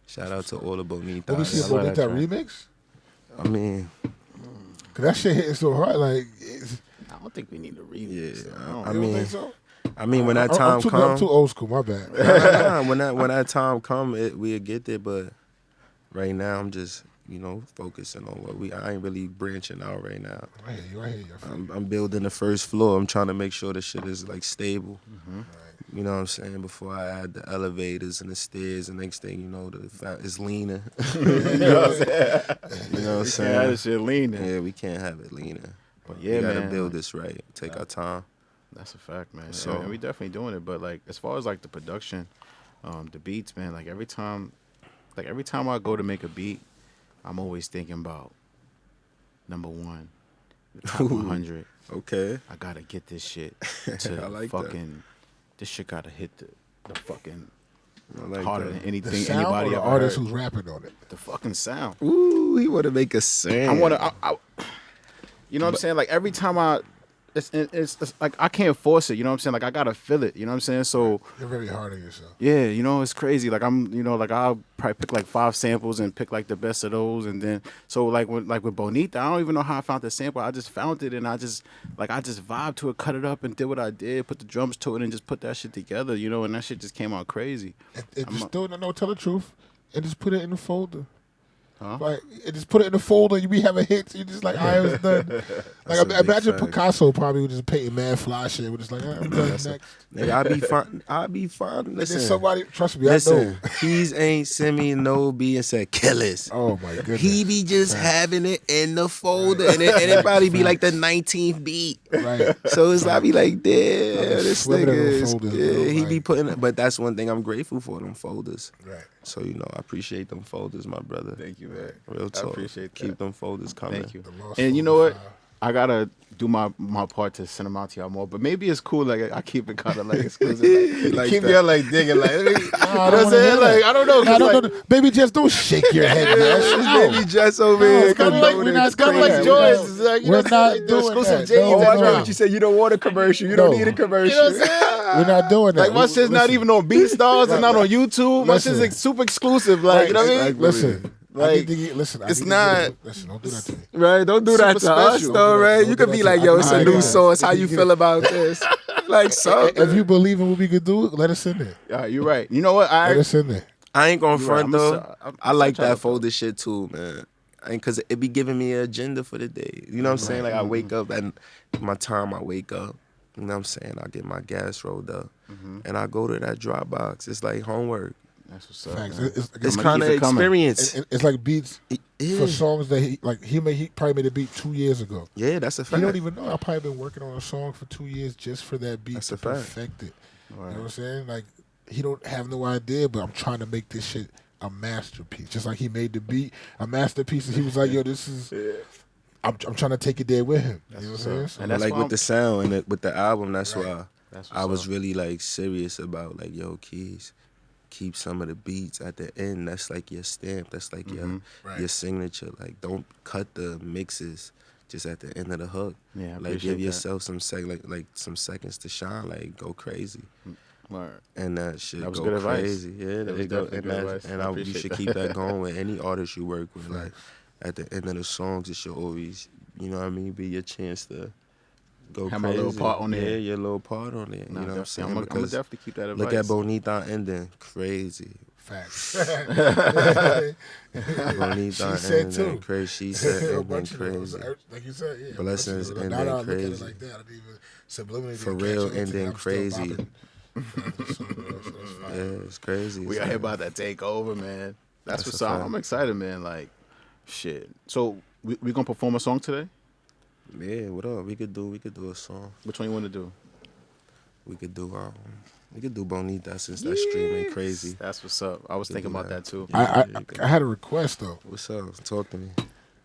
Speaker 3: Shout out to all the bonitas.
Speaker 2: Will we see a Bonita remix?
Speaker 3: I mean,
Speaker 2: Cause that shit hitting so hard, like.
Speaker 1: I don't think we need a remix.
Speaker 3: yeah.
Speaker 2: You don't think so?
Speaker 3: I mean, when that time
Speaker 2: I'm
Speaker 3: comes,
Speaker 2: too old school. My bad.
Speaker 3: when that time come, we'll get there. But right now, I'm just focusing on what I ain't really branching out right now.
Speaker 2: I hear you.
Speaker 3: I'm building the first floor. I'm trying to make sure the shit is like stable.
Speaker 2: Mm-hmm.
Speaker 3: You know what I'm saying? Before I add the elevators and the stairs, the next thing you know, it's leaning. You know what I'm saying?
Speaker 1: Yeah, that shit leaning.
Speaker 3: Yeah, we can't have it leaning.
Speaker 1: But yeah,
Speaker 3: we gotta
Speaker 1: man,
Speaker 3: build this right. Take our time.
Speaker 1: That's a fact, man.
Speaker 3: So-
Speaker 1: And we definitely doing it. But like, as far as like the production, the beats, man. Like every time I go to make a beat, I'm always thinking about number one, the top 100.
Speaker 3: Okay.
Speaker 1: I gotta get this shit to
Speaker 3: I like
Speaker 1: fucking. This shit gotta hit the fucking
Speaker 3: I like
Speaker 1: harder
Speaker 3: that.
Speaker 1: than
Speaker 2: The
Speaker 1: anything
Speaker 2: sound or
Speaker 1: anybody
Speaker 2: the
Speaker 1: ever
Speaker 2: artist
Speaker 1: heard.
Speaker 2: who's rapping on it?
Speaker 1: The fucking sound.
Speaker 3: Ooh, he want to make a sound.
Speaker 1: I want to. You know what I'm saying? Like every time it's like I can't force it. You know what I'm saying? Like I gotta feel it. You know what I'm saying? So
Speaker 2: You're very hard on yourself.
Speaker 1: yeah, it's crazy. Like like I'll probably pick like 5 samples and pick like the best of those, and then so like with Bonita, I don't even know how I found the sample. I just found it and I just vibed to it, cut it up, and did what I did, put the drums to it, and just put that shit together. And that shit just came out crazy.
Speaker 2: It just tell the truth, and just put it in the folder.
Speaker 1: Huh?
Speaker 2: Like, and just put it in the folder. You be having hits. You just like, I was done. Like,
Speaker 3: a big
Speaker 2: imagine
Speaker 3: fact.
Speaker 2: Picasso probably was just painting mad fly shit. We're just like, I'm done next.
Speaker 3: Nigga, I'll be fine.
Speaker 2: And then
Speaker 3: Listen,
Speaker 2: somebody, trust me, I
Speaker 3: listen.
Speaker 2: know.
Speaker 3: Keys ain't send me no beat and said kill it.
Speaker 2: Oh my goodness.
Speaker 3: He be just having it in the folder, and it probably be like the 19th beat.
Speaker 2: Right.
Speaker 3: So it's like, I be like, damn,
Speaker 2: just
Speaker 3: this
Speaker 2: swimming
Speaker 3: nigga
Speaker 2: in them
Speaker 3: is,
Speaker 2: folders,
Speaker 3: yeah,
Speaker 2: bro,
Speaker 3: he
Speaker 2: like-
Speaker 3: be putting, but that's one thing I'm grateful for, them folders.
Speaker 2: Right.
Speaker 3: So, I appreciate them folders, my brother.
Speaker 1: Thank you, man.
Speaker 3: Real talk.
Speaker 1: appreciate that.
Speaker 3: Keep them folders coming.
Speaker 1: Thank you.
Speaker 2: The lost
Speaker 1: And you know what?
Speaker 2: 45.
Speaker 1: I gotta do my part to send them out to y'all more, but maybe it's cool. Like I keep it kind of like exclusive. Like,
Speaker 3: Like
Speaker 1: keep
Speaker 3: that.
Speaker 1: y'all like digging. Like, you know what I'm
Speaker 2: wanna hear
Speaker 1: saying?
Speaker 2: that.
Speaker 1: Like I don't know. 'cause,
Speaker 2: Nah,
Speaker 1: like,
Speaker 2: baby, just don't shake your head, man.
Speaker 3: Baby Jess over
Speaker 2: No,
Speaker 3: here.
Speaker 2: it's kinda like
Speaker 3: condoning
Speaker 1: it's kind of
Speaker 3: crazy.
Speaker 1: like Joyce. It's like,
Speaker 2: We're not
Speaker 1: the
Speaker 2: doing
Speaker 1: exclusive
Speaker 2: that.
Speaker 1: J's
Speaker 2: No,
Speaker 1: and
Speaker 2: I
Speaker 3: I know
Speaker 1: drop.
Speaker 3: what you said. You don't want a commercial. You
Speaker 2: No.
Speaker 3: don't need a commercial.
Speaker 1: You know what I'm saying?
Speaker 2: We're not doing that.
Speaker 1: Like my shit's not even on BeatStars and not on YouTube. My shit's
Speaker 2: Listen.
Speaker 1: like super exclusive. Like you know what I mean?
Speaker 3: Like,
Speaker 2: Listen,
Speaker 1: Like,
Speaker 2: listen,
Speaker 1: it's not.
Speaker 2: Listen, don't do that to me.
Speaker 1: Right, don't do that
Speaker 2: Super
Speaker 1: to us,
Speaker 2: special.
Speaker 1: though, right?
Speaker 2: Don't
Speaker 1: You
Speaker 2: do
Speaker 1: could
Speaker 2: that
Speaker 1: be
Speaker 2: to
Speaker 1: like,
Speaker 2: me.
Speaker 1: yo, it's a
Speaker 2: I
Speaker 1: new
Speaker 2: got it.
Speaker 1: source. How
Speaker 2: If
Speaker 1: you
Speaker 2: you
Speaker 1: feel about this? Like, something.
Speaker 2: If you believe in what we could do, let us in there.
Speaker 1: You're right. You know what?
Speaker 2: Let us in there.
Speaker 3: I ain't gonna
Speaker 1: You're right.
Speaker 3: front though.
Speaker 1: I'm
Speaker 3: I like
Speaker 1: trying
Speaker 3: that
Speaker 1: to-
Speaker 3: folder shit too, man. And cause it be giving me an agenda for the day. You know what I'm saying? Like I wake up and my time I wake up. You know what I'm saying? I get my gas rolled up and I go to that Dropbox. It's like homework.
Speaker 1: That's what's up.
Speaker 2: Facts.
Speaker 1: Man.
Speaker 3: It's
Speaker 1: I'ma
Speaker 3: kind
Speaker 1: keep
Speaker 3: of
Speaker 1: it coming.
Speaker 3: experience.
Speaker 2: It's like beats
Speaker 3: Yeah.
Speaker 2: for songs that he probably made a beat 2 years ago.
Speaker 3: Yeah, that's a
Speaker 2: He
Speaker 3: fact.
Speaker 2: don't even know. I probably been working on a song for 2 years just for that beat
Speaker 3: That's
Speaker 2: to
Speaker 3: a fact.
Speaker 2: perfect it.
Speaker 1: Right.
Speaker 2: You know what I'm saying? Like he don't have no idea, but I'm trying to make this shit a masterpiece. Just like he made the beat a masterpiece, and he was like, "Yo, this is." I'm trying to take it there with him. You know what I'm saying? So,
Speaker 1: And
Speaker 3: But
Speaker 1: that's
Speaker 3: like
Speaker 1: why
Speaker 3: with the sound and with the album, that's
Speaker 2: Right.
Speaker 3: why
Speaker 1: That's
Speaker 3: I was
Speaker 1: what's up.
Speaker 3: really like serious about like, yo, Keys, keep some of the beats at the end. That's like your stamp. That's like your
Speaker 2: Right.
Speaker 3: signature. Like don't cut the mixes just at the end of the hook.
Speaker 1: Yeah, I
Speaker 3: like
Speaker 1: appreciate
Speaker 3: give
Speaker 1: that.
Speaker 3: yourself some like some seconds to shine. Like go crazy.
Speaker 1: Word.
Speaker 3: And that shit
Speaker 1: That was
Speaker 3: go
Speaker 1: good advice.
Speaker 3: crazy. Yeah,
Speaker 1: That
Speaker 3: there
Speaker 1: was
Speaker 3: you go.
Speaker 1: definitely
Speaker 3: And,
Speaker 1: good advice.
Speaker 3: and
Speaker 1: I
Speaker 3: you
Speaker 1: appreciate
Speaker 3: should
Speaker 1: that.
Speaker 3: keep that going with any artist you work with. Like at the end of the songs, it should always, you know what I mean, be your chance to go
Speaker 1: Have my
Speaker 3: crazy.
Speaker 1: little part on there.
Speaker 3: Yeah, your little part on it.
Speaker 1: Nah,
Speaker 3: you know what I'm saying?
Speaker 1: I'm gonna
Speaker 3: Because
Speaker 1: definitely keep that advice.
Speaker 3: look at Bonita ending, crazy.
Speaker 2: facts.
Speaker 3: Bonita
Speaker 2: She said
Speaker 3: ending,
Speaker 2: too.
Speaker 3: crazy. She said
Speaker 2: A
Speaker 3: ending
Speaker 2: bunch of them.
Speaker 3: crazy.
Speaker 2: Like you said, yeah.
Speaker 3: Blessings
Speaker 2: a bunch of them.
Speaker 3: ending
Speaker 2: Now that I look at it
Speaker 3: crazy.
Speaker 2: like that, I didn't even subliminally
Speaker 3: For
Speaker 2: catch
Speaker 3: real,
Speaker 2: on to it.
Speaker 3: ending
Speaker 2: I'm still
Speaker 3: crazy.
Speaker 2: bopping. So that's fine.
Speaker 3: Yeah, it's crazy.
Speaker 1: We out here about to take over, man. That's
Speaker 3: That's
Speaker 1: what's
Speaker 3: a
Speaker 1: up.
Speaker 3: fact.
Speaker 1: I'm excited, man. Like, shit. So we gonna perform a song today?
Speaker 3: Yeah, what up? We could do a song.
Speaker 1: Which one you want to do?
Speaker 3: We could do Bonita since that streaming crazy.
Speaker 1: That's what's up. I was
Speaker 3: We
Speaker 1: thinking
Speaker 3: do
Speaker 1: about
Speaker 3: that.
Speaker 1: that too.
Speaker 2: I had a request though.
Speaker 3: What's up? Talk to me.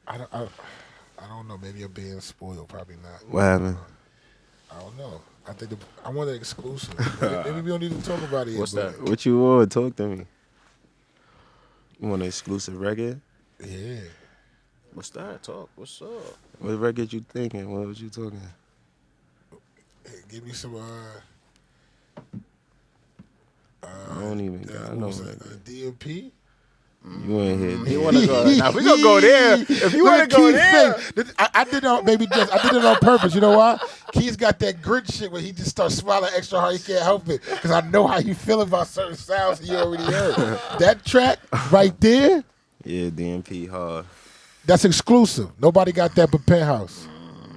Speaker 2: I don't know. Maybe I'm being spoiled. Probably not.
Speaker 3: What happened?
Speaker 2: I don't know. I think I want an exclusive. Maybe we don't need to talk about it yet.
Speaker 1: What's
Speaker 2: but
Speaker 1: that?
Speaker 3: What you want? Talk to me. You want an exclusive record?
Speaker 2: Yeah.
Speaker 1: What's that? Talk. What's up?
Speaker 3: What record you thinking? What was you talking?
Speaker 2: Hey, give me some.
Speaker 3: I don't even got no record.
Speaker 2: DMP.
Speaker 3: You ain't here.
Speaker 1: You want to go? Now, if we gonna go there, if you want to go there,
Speaker 2: I did it on I did it on purpose. You know why? Keys got that grit shit where he just starts smiling extra hard. He can't help it because I know how you feel about certain sounds you already heard. That track right there,
Speaker 3: Yeah, DMP hard.
Speaker 2: that's exclusive. Nobody got that but Penthouse.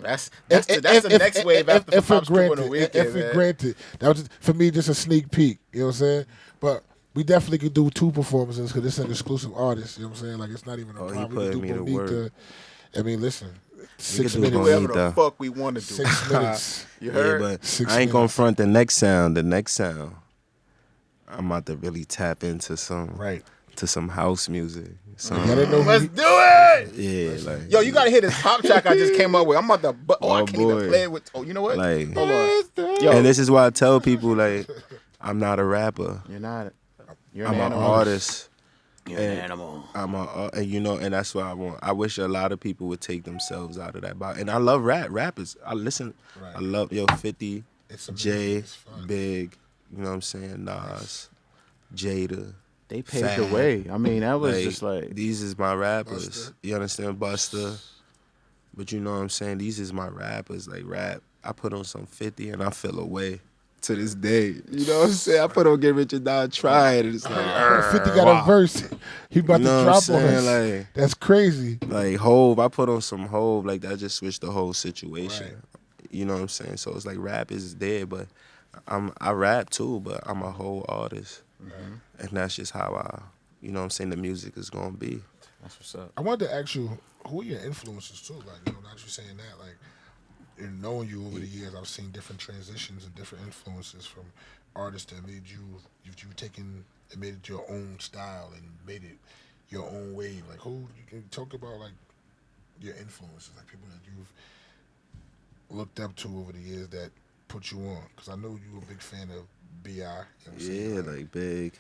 Speaker 1: that's the next wave after
Speaker 2: if
Speaker 1: Pop
Speaker 2: it
Speaker 1: Scoop on the
Speaker 2: granted,
Speaker 1: weekend,
Speaker 2: if it
Speaker 1: man.
Speaker 2: granted, that was for me just a sneak peek. You know what I'm saying? But we definitely could do 2 performances because it's an exclusive artist. You know what I'm saying? Like it's not even a
Speaker 3: Oh, he
Speaker 2: problem.
Speaker 3: putting
Speaker 2: We
Speaker 3: me
Speaker 2: could
Speaker 3: to
Speaker 2: do
Speaker 3: work.
Speaker 2: Bonita. I mean, listen, 6
Speaker 3: do
Speaker 2: minutes.
Speaker 1: Whatever the
Speaker 3: Bonita.
Speaker 1: fuck we want to do.
Speaker 2: 6 minutes.
Speaker 1: You
Speaker 3: Yeah,
Speaker 1: heard?
Speaker 3: but
Speaker 2: 6
Speaker 3: I ain't gonna
Speaker 2: minutes.
Speaker 3: front the next sound. The next sound, I'm about to really tap into some
Speaker 2: Right.
Speaker 3: to some house music.
Speaker 2: You gotta know who
Speaker 1: Let's
Speaker 2: you-
Speaker 1: do it.
Speaker 3: Yeah, like
Speaker 1: Yo, you gotta hear this pop track I just came up with. I'm about to. I
Speaker 3: Oh,
Speaker 1: can't even
Speaker 3: boy.
Speaker 1: play it with. Oh, you know what?
Speaker 3: Like-
Speaker 1: Hold on. Yo,
Speaker 3: and this is why I tell people like I'm not a rapper.
Speaker 1: you're not. You're
Speaker 3: I'm
Speaker 1: an
Speaker 3: an
Speaker 1: animal.
Speaker 3: artist.
Speaker 1: You're an
Speaker 3: and
Speaker 1: animal.
Speaker 3: And you know, and that's what I want. I wish a lot of people would take themselves out of that box. And I love rap. Rappers. I listen.
Speaker 2: Right.
Speaker 3: I love 50,
Speaker 2: It's amazing.
Speaker 3: Jay,
Speaker 2: It's fun.
Speaker 3: Big. You know what I'm saying? Nas, Jada.
Speaker 1: They paved the
Speaker 3: Fab.
Speaker 1: way. I mean, that was
Speaker 3: Like,
Speaker 1: just like.
Speaker 3: these is my rappers.
Speaker 2: Busta.
Speaker 3: You understand, Buster? But you know what I'm saying? These is my rappers. Like rap. I put on some 50 and I feel away to this day. You know what I'm saying? I put on Get Rich or Die Trying and it's like
Speaker 2: 50 got a verse. He about
Speaker 3: You know
Speaker 2: to
Speaker 3: what I'm
Speaker 2: drop on us.
Speaker 3: saying? Like-
Speaker 2: That's crazy.
Speaker 3: Like Hove, I put on some Hove, like that just switched the whole situation.
Speaker 2: Right.
Speaker 3: You know what I'm saying? So it's like rap is there, but I rap too, but I'm a whole artist. And that's just how you know what I'm saying, the music is gonna be.
Speaker 1: That's what's up.
Speaker 2: I wanted to ask you, who are your influences too? Like, you know, not you saying that, like, in knowing you over the years, I've seen different transitions and different influences from artists that made you taken and made it your own style and made it your own wave. Like, who you can talk about, like, your influences, like people that you've looked up to over the years that put you on? Because I know you were a big fan of B.I. You know what I'm saying?
Speaker 3: Yeah, like Big.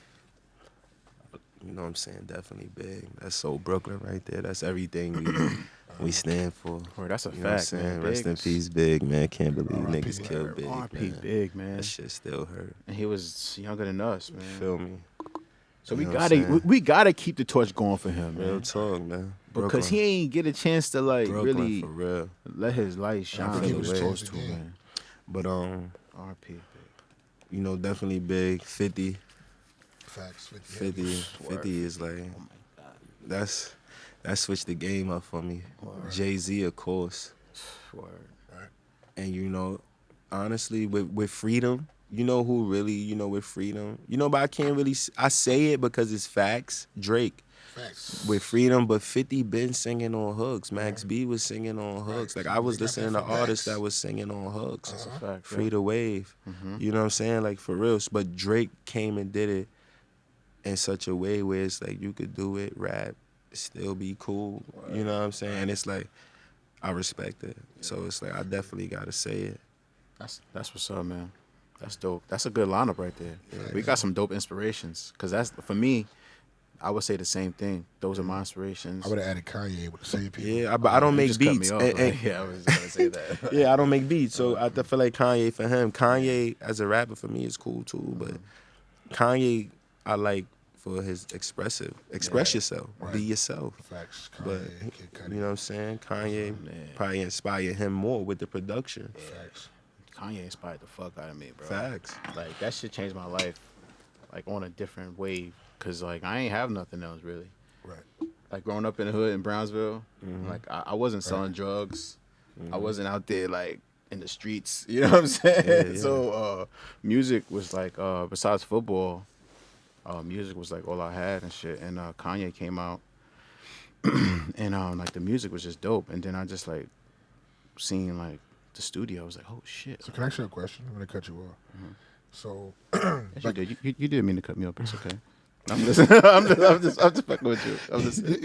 Speaker 3: You know what I'm saying? Definitely Big. That's so Brooklyn right there. That's everything we stand for.
Speaker 1: Or that's a
Speaker 3: You know what I'm
Speaker 1: fact,
Speaker 3: saying?
Speaker 1: man.
Speaker 3: Rest in
Speaker 1: Big's-
Speaker 3: peace, Big, man. Can't believe
Speaker 2: R.I.P.
Speaker 3: niggas killed Big.
Speaker 1: R.P.
Speaker 3: man.
Speaker 1: Big, man.
Speaker 3: That shit still hurt.
Speaker 1: And he was younger than us, man.
Speaker 3: Feel me?
Speaker 1: So
Speaker 3: You know what I'm
Speaker 1: we
Speaker 3: saying?
Speaker 1: gotta keep the torch going for him,
Speaker 3: Real
Speaker 1: man.
Speaker 3: talk, man.
Speaker 1: Because he ain't get a chance to like
Speaker 3: Brooklyn,
Speaker 1: really
Speaker 3: for real.
Speaker 1: let his light shine
Speaker 2: think he
Speaker 1: the
Speaker 2: was
Speaker 1: way it's
Speaker 2: changed
Speaker 1: supposed
Speaker 2: the
Speaker 1: to,
Speaker 2: game.
Speaker 1: man.
Speaker 3: But
Speaker 1: RP.
Speaker 3: you know, definitely big. 50
Speaker 2: Facts.
Speaker 3: 50 is like that switched the game up for me. Jay-Z, of course.
Speaker 1: Word.
Speaker 3: And you know, honestly, with freedom, you know who really, you know, with freedom, you know, but I can't really, I say it because it's facts. Drake.
Speaker 2: Facts.
Speaker 3: With freedom, but 50 been singing on hooks. Max B was singing on hooks. Like I was
Speaker 2: They got
Speaker 3: listening
Speaker 2: that
Speaker 3: to
Speaker 2: from
Speaker 3: artists
Speaker 2: Max.
Speaker 3: that was singing on hooks.
Speaker 1: That's a fact.
Speaker 3: Free the wave. You know what I'm saying? Like for real. But Drake came and did it in such a way where it's like you could do it, rap, still be cool. You know what I'm saying? And it's like I respect it. So it's like I definitely gotta say it.
Speaker 1: That's what's up, man. That's dope. That's a good lineup right there. We got some dope inspirations. Cause that's for me. I would say the same thing. Those are my inspirations.
Speaker 2: I would have added Kanye with the same people.
Speaker 3: Yeah, but I don't
Speaker 1: You
Speaker 3: make
Speaker 1: just cut me
Speaker 3: beats.
Speaker 1: off, right? Yeah, I was gonna say that.
Speaker 3: Yeah, I don't make beats, so I feel like Kanye for him. Kanye as a rapper for me is cool too, but Kanye I like for his express yourself, be yourself.
Speaker 2: Facts.
Speaker 3: But
Speaker 2: Kanye, Kid Cudi.
Speaker 3: you know what I'm saying? Kanye probably inspired him more with the production.
Speaker 2: Facts.
Speaker 1: Kanye inspired the fuck out of me, bro.
Speaker 3: Facts.
Speaker 1: Like that shit changed my life, like on a different wave. Cause like I ain't have nothing else really.
Speaker 2: Right.
Speaker 1: Like growing up in the hood in Brownsville, like I wasn't selling drugs. I wasn't out there like in the streets. You know what I'm saying?
Speaker 3: Yeah.
Speaker 1: So music was like besides football, music was like all I had and shit. And Kanye came out, and like the music was just dope. And then I just like seeing like the studio. I was like, oh shit.
Speaker 2: So can I ask you a question? I'm gonna cut you off. So
Speaker 1: Yes, you did. You didn't mean to cut me up. It's okay. I'm listening. I'm just fucking with you. I'm listening.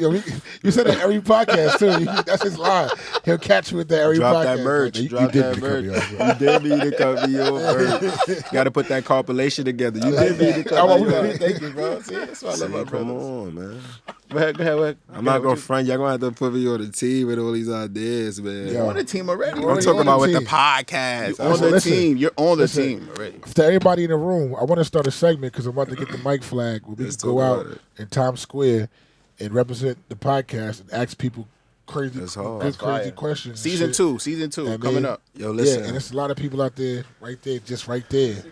Speaker 2: you said that every podcast too. That's his line. He'll catch you with that every
Speaker 3: Drop
Speaker 2: podcast.
Speaker 3: that merch.
Speaker 2: You
Speaker 3: Drop
Speaker 2: did
Speaker 3: that
Speaker 2: cut me
Speaker 3: merch.
Speaker 2: off, bro.
Speaker 3: You did mean to cut me off. Got to put that compilation together. You did mean to cut me off.
Speaker 1: Thank you, bro. See, that's why I love my
Speaker 3: Come
Speaker 1: brothers.
Speaker 3: on, man.
Speaker 1: Go ahead.
Speaker 3: I'm not gonna front. Y'all gonna have to put me on the team with all these ideas, man.
Speaker 2: Yo.
Speaker 1: On the team already.
Speaker 2: You're
Speaker 3: I'm talking about with the
Speaker 2: team.
Speaker 3: podcast.
Speaker 1: on the
Speaker 2: Listen.
Speaker 1: team. You're on the
Speaker 2: Listen.
Speaker 1: team already.
Speaker 2: To everybody in the room, I want to start a segment because I'm about to get the mic flag where we
Speaker 3: Let's
Speaker 2: can go
Speaker 3: talk
Speaker 2: out
Speaker 3: about it.
Speaker 2: in Times Square and represent the podcast and ask people crazy,
Speaker 3: That's hard.
Speaker 2: good,
Speaker 3: That's
Speaker 2: crazy
Speaker 1: fire.
Speaker 2: questions. and
Speaker 1: Season
Speaker 2: shit.
Speaker 1: 2
Speaker 2: I mean,
Speaker 1: coming up.
Speaker 3: Yo, listen.
Speaker 2: Yeah, and there's a lot of people out there, right there, just right there.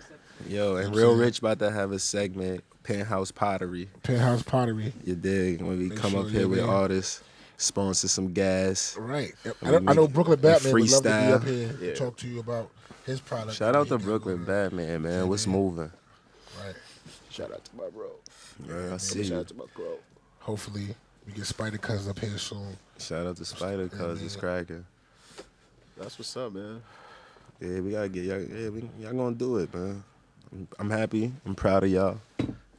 Speaker 3: Yo, and
Speaker 2: I'm
Speaker 3: Real
Speaker 2: saying?
Speaker 3: Rich about to have a segment, Penthouse Pottery.
Speaker 2: Penthouse Pottery.
Speaker 3: You dig? When we
Speaker 2: Make
Speaker 3: come
Speaker 2: sure,
Speaker 3: up here
Speaker 2: yeah,
Speaker 3: with
Speaker 2: man.
Speaker 3: artists, sponsor some gas.
Speaker 2: Right.
Speaker 3: And
Speaker 2: I know
Speaker 3: we-
Speaker 2: Brooklyn Batman would love to be
Speaker 3: freestyle.
Speaker 2: up here
Speaker 1: Yeah.
Speaker 2: to talk to you about his product.
Speaker 3: Shout out to
Speaker 2: He got
Speaker 3: Brooklyn
Speaker 2: going on.
Speaker 3: Batman, man. What's moving?
Speaker 2: Right.
Speaker 1: Shout out to my bro.
Speaker 3: Yeah, I see
Speaker 1: Shout
Speaker 3: you.
Speaker 1: out to my bro.
Speaker 2: Hopefully, we get Spider Cuz up here soon.
Speaker 3: Shout out to Spider, cuz it's cracking.
Speaker 1: That's what's up, man.
Speaker 3: Yeah, we gotta get y'all. Yeah, y'all gonna do it, man. I'm happy. I'm proud of y'all.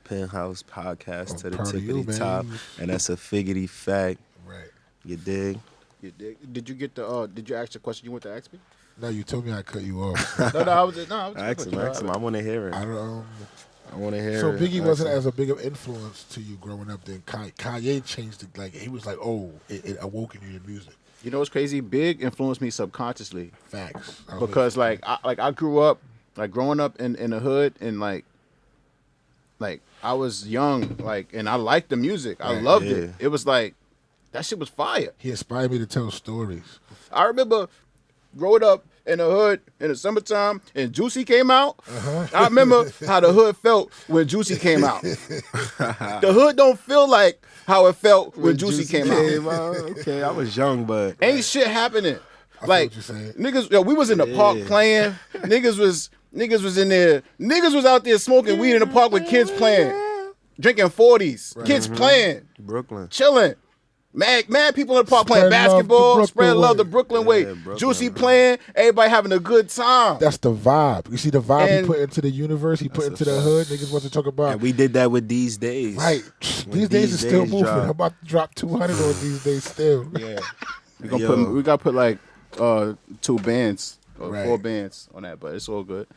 Speaker 3: Penthouse podcast
Speaker 2: I'm
Speaker 3: to the
Speaker 2: proud of
Speaker 3: tip
Speaker 2: you,
Speaker 3: of the
Speaker 2: man.
Speaker 3: top, and that's a figgity fact.
Speaker 2: Right.
Speaker 3: You dig?
Speaker 1: Did you get the? Did you ask the question you want to ask me?
Speaker 2: No, you told me I cut you off.
Speaker 1: No, I was just
Speaker 3: Ask him. I want to hear it.
Speaker 2: I don't.
Speaker 3: I want to hear
Speaker 2: So
Speaker 3: it.
Speaker 2: Biggie
Speaker 3: Ask
Speaker 2: wasn't
Speaker 3: him.
Speaker 2: as a big of influence to you growing up. Then Kanye changed it. Like he was like, oh, it awoken you to music.
Speaker 1: You know what's crazy? Big influenced me subconsciously
Speaker 2: Facts.
Speaker 1: because like I grew up like growing up in the hood and like I was young like and I liked the music. I
Speaker 2: Right,
Speaker 1: loved
Speaker 3: yeah.
Speaker 1: it. It was like that shit was fire.
Speaker 2: he inspired me to tell stories.
Speaker 1: I remember growing up in the hood in the summertime and Juicy came out. I remember how the hood felt when Juicy came out. The hood don't feel like how it felt when Juicy came out.
Speaker 3: Okay, I was young, but
Speaker 1: Ain't shit happening.
Speaker 2: feel
Speaker 1: Like
Speaker 2: what you're saying.
Speaker 1: niggas, yo, we was in the park
Speaker 3: Yeah.
Speaker 1: playing. Niggas was in there. Niggas was out there smoking weed in the park with kids playing, drinking 40s. Kids playing,
Speaker 3: Brooklyn.
Speaker 1: chilling. Mad people in the park playing
Speaker 2: Spread love the
Speaker 1: basketball,
Speaker 2: Brooklyn
Speaker 1: spread love
Speaker 2: way.
Speaker 1: the Brooklyn
Speaker 3: Yeah,
Speaker 1: way.
Speaker 3: Brooklyn,
Speaker 1: Juicy
Speaker 3: man.
Speaker 1: playing, everybody having a good time.
Speaker 2: That's the vibe. You see the vibe
Speaker 1: And-
Speaker 2: he put into the universe. He put into the hood. Niggas want to talk about.
Speaker 3: And we did that with These Days.
Speaker 2: Right.
Speaker 3: When
Speaker 2: These days is still
Speaker 3: Days
Speaker 2: moving.
Speaker 3: drop.
Speaker 2: I'm about to drop 200 on these days still.
Speaker 1: Yeah,
Speaker 3: Yo.
Speaker 1: we gotta put like 2 bands or
Speaker 2: Right.
Speaker 1: 4 bands on that, but it's all good.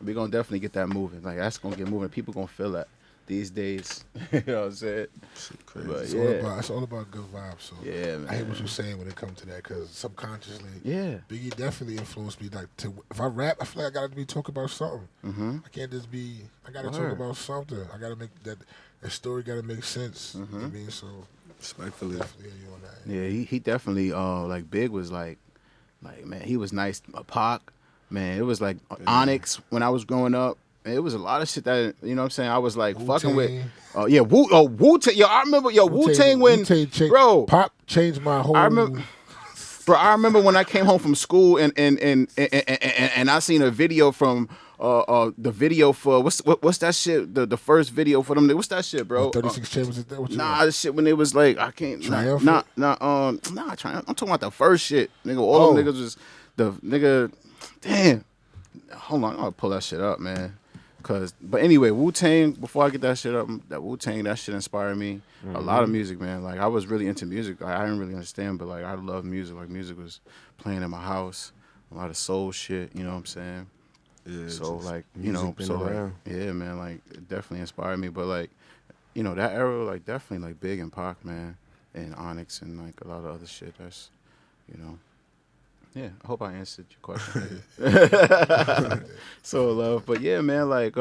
Speaker 1: We gonna definitely get that moving. Like that's gonna get moving. People gonna feel that. these days. You know what I'm saying?
Speaker 3: Shit crazy.
Speaker 1: But
Speaker 2: It's all about good vibes. So
Speaker 1: Yeah, man.
Speaker 2: I hear what you're saying when it comes to that, because subconsciously,
Speaker 1: Yeah.
Speaker 2: Biggie definitely influenced me. Like, if I rap, I feel like I gotta be talking about something.
Speaker 1: Mm-hmm.
Speaker 2: I can't just be. I gotta talk
Speaker 1: Word.
Speaker 2: about something. I gotta make that story gotta make sense. You know what I mean? So
Speaker 3: Respectfully.
Speaker 2: definitely hear you on that.
Speaker 1: Yeah, he definitely like Big was like man, he was nice. Pac, man, it was like Onyx when I was growing up. It was a lot of shit that, you know what I'm saying, I was like fucking with. Yeah, Wu-Tang. Yo, I remember Wu-Tang when bro,
Speaker 2: Pop changed my whole.
Speaker 1: I remember. Bro, I remember when I came home from school and I seen a video from the video for what's that shit, the first video for them. What's that shit, bro?
Speaker 2: 36 Chambers is that what you
Speaker 1: Nah, this shit when it was like I can't
Speaker 2: Triumphant?
Speaker 1: Triumph. I'm talking about the first shit, nigga. All them niggas was the nigga. Damn, hold on, I'll pull that shit up, man. But anyway, Wu-Tang. Before I get that shit up, that Wu-Tang, that shit inspired me. A lot of music, man. Like I was really into music. I didn't really understand, but like I love music. Like music was playing in my house. A lot of soul shit. You know what I'm saying?
Speaker 3: Yeah,
Speaker 1: So
Speaker 3: just
Speaker 1: like, you know,
Speaker 3: been
Speaker 1: so like,
Speaker 3: around.
Speaker 1: yeah, man. Like it definitely inspired me. But like, you know, that era, like definitely like Big and Pac, man, and Onyx and like a lot of other shit. That's, you know. Yeah, I hope I answered your question. So love, but yeah, man, like you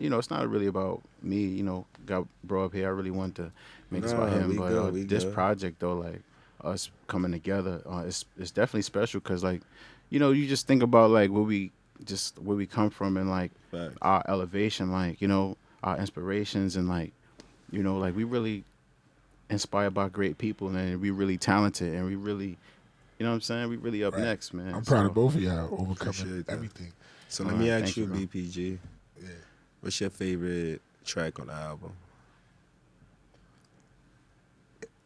Speaker 1: know, it's not really about me. You know, got brought up here. I really wanted to make this about him, but this project though, like us coming together, it's definitely special because like, you know, you just think about like where we come from and like our elevation, like you know, our inspirations and like, you know, like we really inspired by great people and we really talented and we really. You know what I'm saying? We really up next, man.
Speaker 2: I'm proud of both of y'all overcoming everything.
Speaker 3: So let me ask you,
Speaker 1: bro.
Speaker 3: BPG.
Speaker 2: Yeah.
Speaker 3: What's your favorite track on the album?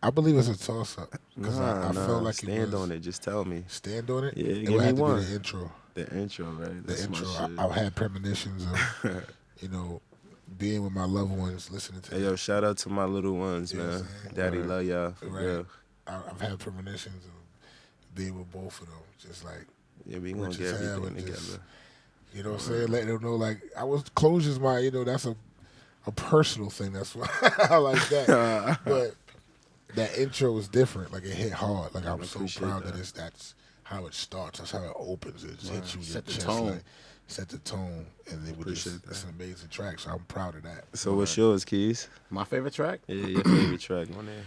Speaker 2: I believe it's a toss-up. Because I felt like
Speaker 3: stand on it. Just tell me.
Speaker 2: Stand on it?
Speaker 3: Yeah,
Speaker 2: it
Speaker 3: give
Speaker 2: would
Speaker 3: me
Speaker 2: have to
Speaker 3: one.
Speaker 2: be the intro.
Speaker 3: The intro, right?
Speaker 2: The intro. I've had premonitions of, you know, being with my loved ones, listening to
Speaker 3: Hey, yo, shout out to my little ones, man. Daddy love y'all. For real.
Speaker 2: I've had premonitions of being with both of them, just like
Speaker 3: we gonna get everything together.
Speaker 2: You know what I'm saying? Letting them know, like, I was closure's my, you know, that's a personal thing. That's why I like that. But that intro was different. Like, it hit hard. Like, I'm so proud that that's how it starts. That's how it opens. It just hits you in your chest. Like, set the tone, and it's an amazing track. So I'm proud of that.
Speaker 3: So what's yours, Keys?
Speaker 1: My favorite track?
Speaker 3: Yeah, your favorite track on there.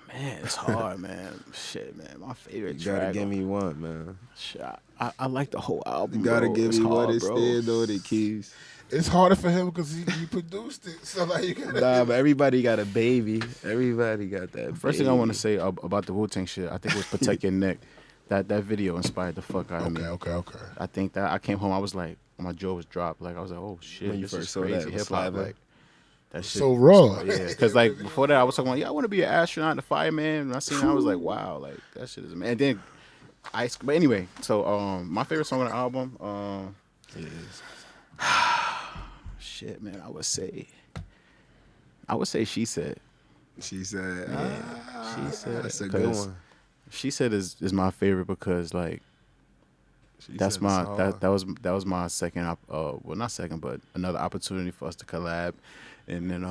Speaker 1: Man, it's hard, man. Shit, man. My favorite track.
Speaker 3: You gotta give me one, man.
Speaker 1: Shit, I like the whole album.
Speaker 3: You gotta give me one and
Speaker 1: bro.
Speaker 3: stand on it, Keys.
Speaker 2: It's harder for him because he produced it. So like, you gotta.
Speaker 3: Nah, but everybody got a baby. Everybody got that.
Speaker 1: First thing I want to say about the Wu-Tang shit, I think it was Protect Your Neck. That video inspired the fuck out of me.
Speaker 2: Okay.
Speaker 1: I think that I came home, I was like, my jaw was dropped. Like I was like, oh shit,
Speaker 3: When you
Speaker 1: this
Speaker 3: first
Speaker 1: is
Speaker 3: saw
Speaker 1: crazy
Speaker 3: that,
Speaker 1: hip hop. Like that shit.
Speaker 2: So raw.
Speaker 1: Yeah, because like before that, I was talking about, I want to be an astronaut, and a fireman. And I seen, I was like, wow, like that shit is amazing. And then but anyway, so my favorite song on the album, shit, man, I would say She Said.
Speaker 3: She said.
Speaker 1: Yeah, She Said.
Speaker 3: That's a good one.
Speaker 1: She Said is my favorite because like that was my second well, not second, but another opportunity for us to collab, and then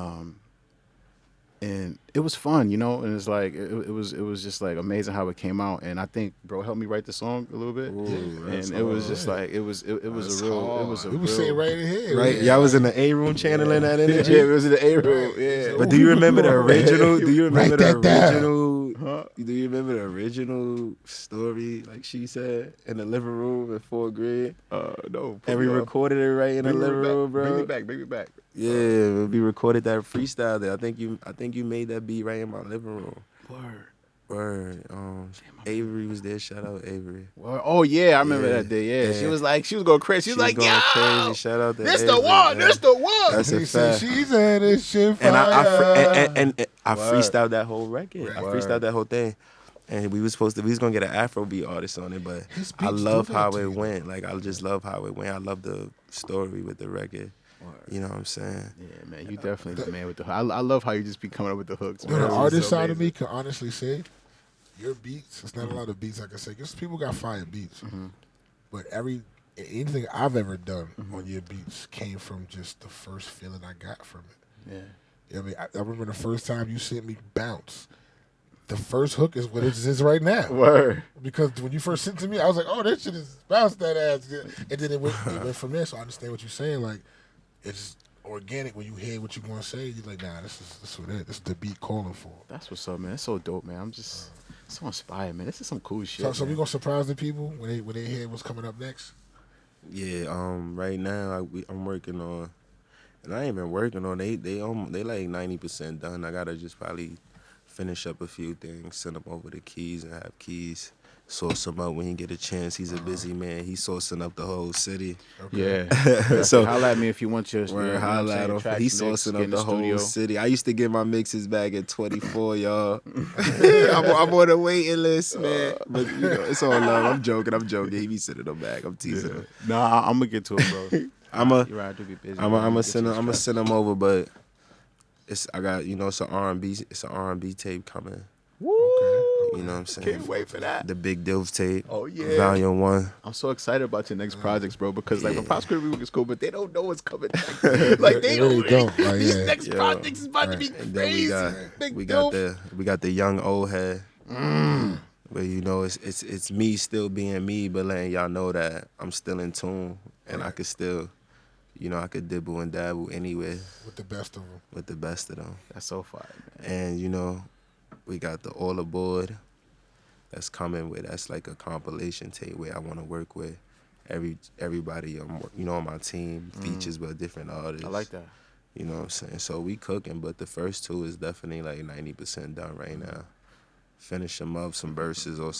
Speaker 1: and it was fun, you know, and it's like it was just like amazing how it came out, and I think bro helped me write the song a little bit.
Speaker 3: Ooh,
Speaker 1: and it was just like it was
Speaker 2: We was sitting right in here.
Speaker 3: Right, y'all was in the A room channeling that energy.
Speaker 1: Yeah, it was in the A room. Yeah,
Speaker 3: but do you remember the original? Do you remember the original?
Speaker 1: Huh?
Speaker 3: Do you remember the original story? Like She Said in the living room in 4th grade.
Speaker 1: No.
Speaker 3: And we recorded it right in the living room, bro.
Speaker 1: Bring me back.
Speaker 3: Yeah, we recorded that freestyle there. I think you made that beat right in my living room. Word. Avery was there. Shout out Avery.
Speaker 1: Word. Oh yeah, I remember that day. Yeah, she was going crazy. She was like,
Speaker 3: going
Speaker 1: yo,
Speaker 3: crazy. Shout out to
Speaker 1: this
Speaker 3: Avery,
Speaker 1: the one.
Speaker 3: man.
Speaker 1: This the one.
Speaker 3: That's a fact.
Speaker 2: She's at this shit fire.
Speaker 3: And I freestyled that whole record.
Speaker 1: Word.
Speaker 3: I freestyled that whole thing. And we was gonna get an Afrobeat artist on it, but I love how it went. Like I just love how it went. I love the story with the record. Word. You know what I'm saying?
Speaker 1: Yeah, man, you definitely the man with the hook. I love how you just be coming up with the hooks.
Speaker 2: The artist side of me can honestly say, your beats, it's not a lot of beats I can say, because people got fire beats. But anything I've ever done on your beats came from just the first feeling I got from it.
Speaker 1: Yeah.
Speaker 2: You know what I mean, I remember the first time you sent me Bounce. The first hook is what it is right now.
Speaker 1: Word.
Speaker 2: Because when you first sent it to me, I was like, "Oh, that shit is Bounce that ass," and then it went from there. So I understand what you're saying. Like, it's organic when you hear what you're gonna say. You're like, "Nah, this is the beat calling for."
Speaker 1: That's what's up, man. That's so dope, man. I'm just so inspired, man. This is some cool shit.
Speaker 2: So we gonna surprise the people when they hear what's coming up next.
Speaker 3: Yeah, right now I'm working on, and I ain't been working on. They like 90% done. I gotta just probably finish up a few things, send them over to Keys, and have Keys source them up when he get a chance. He's a busy man. He's sourcing up the whole city.
Speaker 1: Okay.
Speaker 3: Yeah.
Speaker 1: So holla at me if you want your
Speaker 3: holla at him. He's sourcing up the whole city. I used to get my mixes back at 24, y'all. I'm on the waiting list, man. But you know, it's all love. I'm joking. He be sending them back. I'm teasing him.
Speaker 1: Nah, I'm gonna get to it, bro. You're right, I do be busy.
Speaker 3: I'm gonna send them over, but it's an R&B tape coming.
Speaker 1: Woo!
Speaker 3: You know what I'm saying?
Speaker 1: Can't wait for that.
Speaker 3: The Big Div tape.
Speaker 1: Oh yeah.
Speaker 3: Volume 1.
Speaker 1: I'm so excited about your next projects, bro, because like the Pops Crew is cool, but they don't know what's coming next. Like they
Speaker 2: really don't. Like,
Speaker 1: these next projects is about to be
Speaker 3: And
Speaker 1: crazy.
Speaker 3: then we got the young old head. But you know, it's me still being me, but letting y'all know that I'm still in tune and I could still, I could dibble and dabble anywhere.
Speaker 2: With the best of them.
Speaker 1: That's so fire, man.
Speaker 3: And we got the All Aboard that's coming with. That's like a compilation tape where I want to work with everybody on my team, features but different artists.
Speaker 1: I like that.
Speaker 3: You know what I'm saying? So we cooking, but the first two is definitely like 90% done right now. Finish them up, some verses or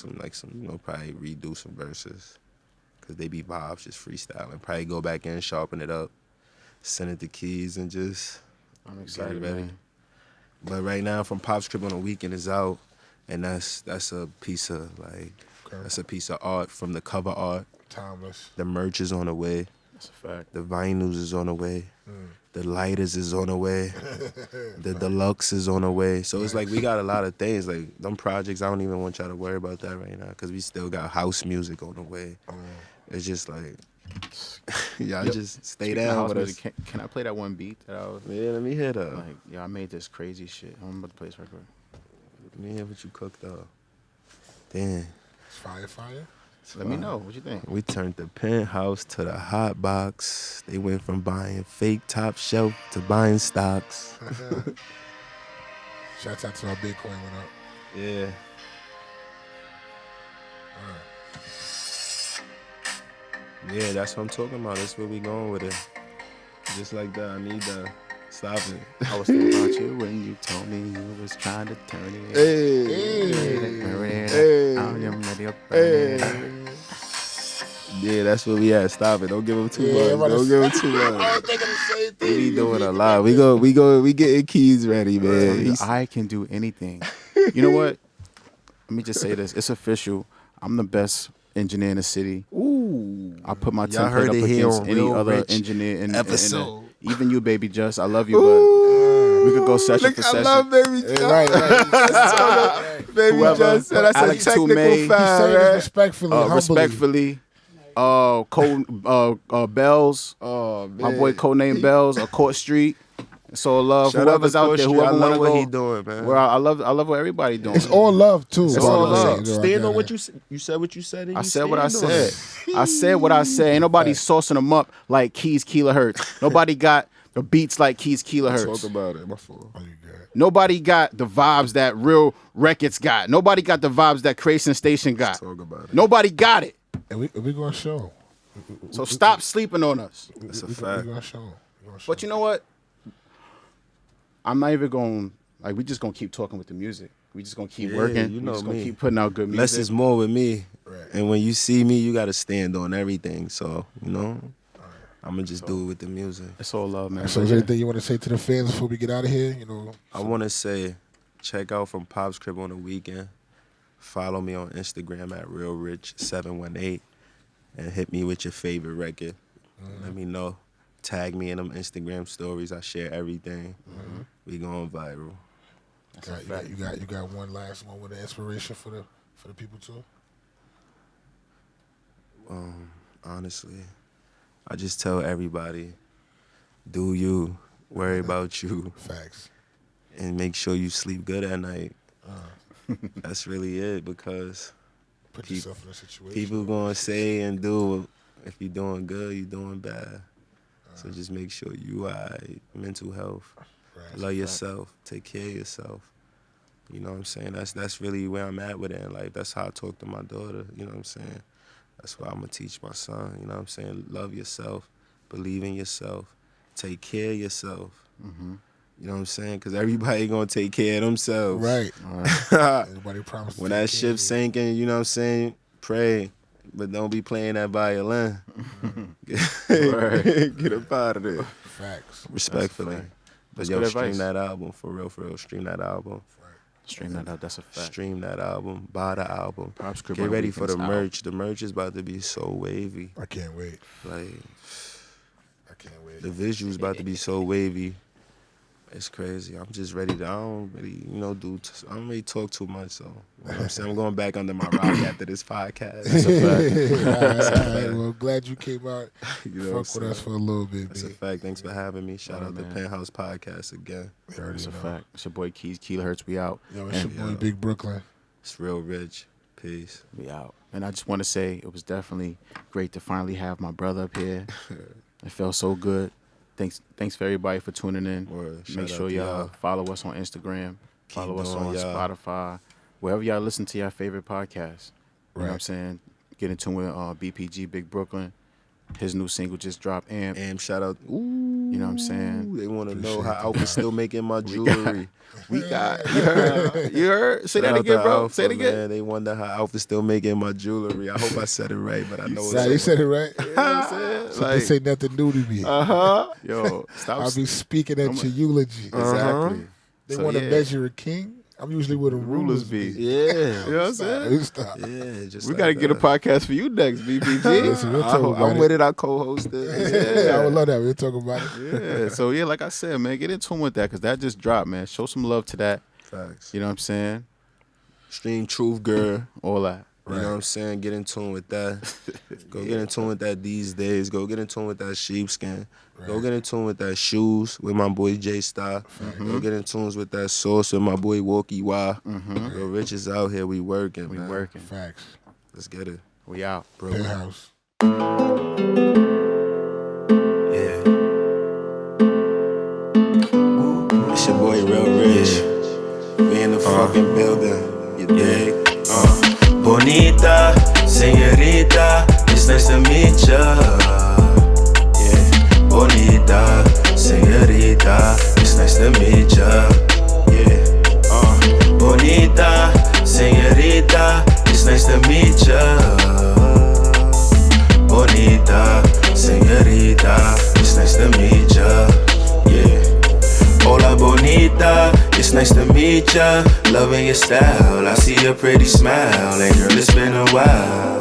Speaker 3: probably redo some verses. Cause they be vibes, just freestyling. Probably go back in, sharpen it up, send it to Keys and just
Speaker 1: I'm excited,
Speaker 3: get it ready.
Speaker 1: man.
Speaker 3: But right now, From Pop's Crib on the Weekend is out, and that's a piece of that's a piece of art from the cover art.
Speaker 2: Timeless.
Speaker 3: The merch is on the way.
Speaker 1: That's a fact.
Speaker 3: The vinyls is on the way. The lighters is on the way. The deluxe is on the way. So it's like we got a lot of things. Like them projects, I don't even want y'all to worry about that right now because we still got house music on the way. It's just like y'all just stay down with us.
Speaker 1: Can I play that one beat that I was?
Speaker 3: Yeah, let me hear that.
Speaker 1: Like, I made this crazy shit. I'm about to play this record.
Speaker 3: Let me hear what you cooked up. Damn.
Speaker 2: Fire.
Speaker 1: Let me know. What you think?
Speaker 3: We turned the Penthouse to the hot box. They went from buying fake top shelf to buying stocks.
Speaker 2: Shouts out to our Bitcoin went up.
Speaker 3: Yeah. Yeah, that's what I'm talking about. That's where we going with it. Just like that. I need that. Stop it.
Speaker 1: I was thinking about you when you told me you was trying to turn it.
Speaker 3: Yeah, that's where we at. Stop it. Don't give him too much. Don't give him too much. We doing a lot. We getting Keys ready, man.
Speaker 1: I can do anything. You know what? Let me just say this. It's official. I'm the best engineer in the city.
Speaker 3: Ooh.
Speaker 1: I put my
Speaker 3: Y'all
Speaker 1: template
Speaker 3: heard
Speaker 1: up
Speaker 3: it here
Speaker 1: against
Speaker 3: on
Speaker 1: any
Speaker 3: Real
Speaker 1: other
Speaker 3: Rich
Speaker 1: engineer in
Speaker 3: episode.
Speaker 1: Even you, Baby Just. I love you, but we could go session for session.
Speaker 3: I love Baby Just.
Speaker 2: Right.
Speaker 3: Baby
Speaker 1: Whoever,
Speaker 3: Just. That's
Speaker 1: Alex
Speaker 3: a technical
Speaker 1: Toomey,
Speaker 3: foul,
Speaker 2: Saying
Speaker 3: right?
Speaker 2: it respectfully,
Speaker 1: Respectfully. Bells.
Speaker 3: Oh, man.
Speaker 1: My boy codename Bells or Court Street. So love
Speaker 3: Shout
Speaker 1: whoever's
Speaker 3: out to
Speaker 1: out there,
Speaker 3: Court
Speaker 1: whoever
Speaker 3: Street. I
Speaker 1: want to
Speaker 3: love what
Speaker 1: go.
Speaker 3: he doing, man.
Speaker 1: Well, I love what everybody doing.
Speaker 2: It's all love too.
Speaker 3: It's
Speaker 2: by
Speaker 3: all
Speaker 2: the way.
Speaker 3: love.
Speaker 2: You know,
Speaker 3: Stand
Speaker 2: I
Speaker 3: on
Speaker 2: got
Speaker 3: what
Speaker 2: it.
Speaker 3: you said. You said what you said. And
Speaker 1: I
Speaker 3: you
Speaker 1: said what I
Speaker 3: stand on
Speaker 1: said.
Speaker 3: it.
Speaker 1: I said what I said. Ain't nobody saucing them up like KeyzKiloHz. Nobody got the beats like KeyzKiloHz.
Speaker 3: Talk about it. My fault.
Speaker 2: Oh, you good.
Speaker 1: Nobody got the vibes that Real Records got. Nobody got the vibes that Creation Station got.
Speaker 3: Talk about it.
Speaker 1: Nobody got it.
Speaker 2: And we going to show.
Speaker 1: So stop sleeping on us.
Speaker 3: That's a
Speaker 2: We
Speaker 3: fact.
Speaker 2: going to show.
Speaker 1: But you know what? I'm not even going, we just going to keep talking with the music. We just going to keep working.
Speaker 3: You
Speaker 1: We
Speaker 3: know
Speaker 1: just going
Speaker 3: me.
Speaker 1: to keep putting out good music.
Speaker 3: Less is more with me.
Speaker 2: Right.
Speaker 3: And when you see me, you got to stand on everything. So, I'm going to just do it with the music.
Speaker 1: It's all love, man.
Speaker 2: So is there anything you want to say to the fans before we get out of here?
Speaker 3: I want to say, check out From Pop's Crib on the Weekend. Follow me on Instagram at RealRich718 and hit me with your favorite record. Let me know. Tag me in them Instagram stories. I share everything. We going viral.
Speaker 2: You got one last one with an inspiration for the people too?
Speaker 3: honestly. I just tell everybody, do you, worry about you.
Speaker 2: Facts.
Speaker 3: And make sure you sleep good at night. That's really it, because
Speaker 2: Put yourself in a situation.
Speaker 3: people gonna say and do, if you're doing good, you're doing bad. So just make sure you mental health,
Speaker 2: Right.
Speaker 3: love yourself, take care of yourself. You know what I'm saying? That's really where I'm at with it in life. That's how I talk to my daughter, you know what I'm saying? That's what I'm gonna teach my son, you know what I'm saying? Love yourself, believe in yourself, take care of yourself.
Speaker 1: Mm-hmm.
Speaker 3: You know what I'm saying? Because everybody gonna take care of themselves.
Speaker 2: Right. Everybody promises.
Speaker 3: When that ship's sinking, you know what I'm saying? Pray, but don't be playing that violin. Get up out of there.
Speaker 2: Facts.
Speaker 3: Respectfully. But
Speaker 1: That's
Speaker 3: yo,
Speaker 1: good
Speaker 3: stream
Speaker 1: advice.
Speaker 3: that album, for real, stream that album.
Speaker 1: Stream that out. That's a fact.
Speaker 3: Stream that album, buy the album.
Speaker 1: Pops Crib
Speaker 3: Get
Speaker 1: on
Speaker 3: ready for the
Speaker 1: weekends out.
Speaker 3: merch. The merch is about to be so wavy.
Speaker 2: I can't wait.
Speaker 3: Like,
Speaker 2: I can't wait.
Speaker 3: the visuals about to be so wavy. It's crazy. I'm just ready to, I don't really talk too much, so, you know what I'm saying? I'm going back under my rock after this podcast.
Speaker 1: That's a fact.
Speaker 2: All right. Well, glad you came out.
Speaker 3: You know what I'm
Speaker 2: Fuck with us
Speaker 3: saying?
Speaker 2: for a little bit,
Speaker 3: That's a
Speaker 2: B.
Speaker 3: fact. Thanks for having me. Shout out to
Speaker 1: man.
Speaker 3: Penthouse Podcast again.
Speaker 2: You already
Speaker 1: That's a
Speaker 2: know.
Speaker 1: fact. It's your boy KeyzKiloHz. We out.
Speaker 2: Yo, it's
Speaker 1: And
Speaker 2: your boy, Big Brooklyn.
Speaker 3: It's real rich. Peace.
Speaker 1: we out. And I just want to say it was definitely great to finally have my brother up here. It felt so good. Thanks for everybody for tuning in.
Speaker 3: Word. Shout
Speaker 1: Make
Speaker 3: out
Speaker 1: sure
Speaker 3: to
Speaker 1: y'all follow us on Instagram. Follow us
Speaker 3: doing
Speaker 1: on
Speaker 3: y'all.
Speaker 1: Spotify. Wherever y'all listen to your favorite podcast. You know what I'm
Speaker 2: Right.
Speaker 1: saying? Get in tune with BPG Big Brooklyn. His new single just dropped.
Speaker 3: And shout out. Ooh,
Speaker 1: You know what I'm saying?
Speaker 3: They want to know
Speaker 2: Appreciate
Speaker 3: how
Speaker 2: that.
Speaker 3: Alpha's still making my jewelry.
Speaker 1: We got you heard? Say
Speaker 3: Shout
Speaker 1: that
Speaker 3: out
Speaker 1: again,
Speaker 3: to
Speaker 1: bro.
Speaker 3: Alpha,
Speaker 1: Say it again.
Speaker 3: Man. They wonder how Alpha's still making my jewelry. I hope I said it right, but I know it's
Speaker 2: Nah, they said it right.
Speaker 1: You know what I'm saying?
Speaker 2: So this ain't nothing new to me.
Speaker 1: Yo, stop.
Speaker 2: I'll be speaking at your eulogy.
Speaker 1: Exactly.
Speaker 2: They
Speaker 1: So,
Speaker 2: want to
Speaker 1: yeah.
Speaker 2: measure a king. I'm usually where the rulers be.
Speaker 3: Yeah.
Speaker 1: You know what I'm saying?
Speaker 2: Stop.
Speaker 3: Yeah, just
Speaker 1: We
Speaker 3: like
Speaker 1: got to get a
Speaker 3: that.
Speaker 1: podcast for you next, BPG.
Speaker 2: Listen, we'll talk about
Speaker 3: I'm
Speaker 2: it.
Speaker 3: with it. I co-host it.
Speaker 2: Yeah, I would love that. We'll talk about it.
Speaker 1: Yeah. So yeah, like I said, man, get in tune with that because that just dropped, man. Show some love to that.
Speaker 3: Facts.
Speaker 1: You know what I'm saying?
Speaker 3: Stream Truth Girl.
Speaker 1: All that.
Speaker 3: You know what I'm saying? Get in tune with that. Go get in tune with that these days. Go get in tune with that sheepskin. Go get in tune with that shoes with my boy J Star. Go get in tunes with that sauce with my boy Walkie Y. Yo, Rich is out here. We working.
Speaker 1: We
Speaker 3: man.
Speaker 1: working.
Speaker 2: Facts.
Speaker 3: Let's get it.
Speaker 1: We out.
Speaker 3: Bro.
Speaker 2: Penthouse.
Speaker 3: Yeah. It's your boy Real Rich. We in the fucking building. You dig?
Speaker 4: Bonita, señorita, it's nice to meet ya. Yeah. Bonita, señorita, it's nice to meet ya. Yeah. Bonita, señorita, it's nice to meet ya. Bonita, señorita, it's nice to meet ya. Yeah. Hola bonita, it's nice to meet ya. Loving your style, I see your pretty smile. And girl, it's been a while.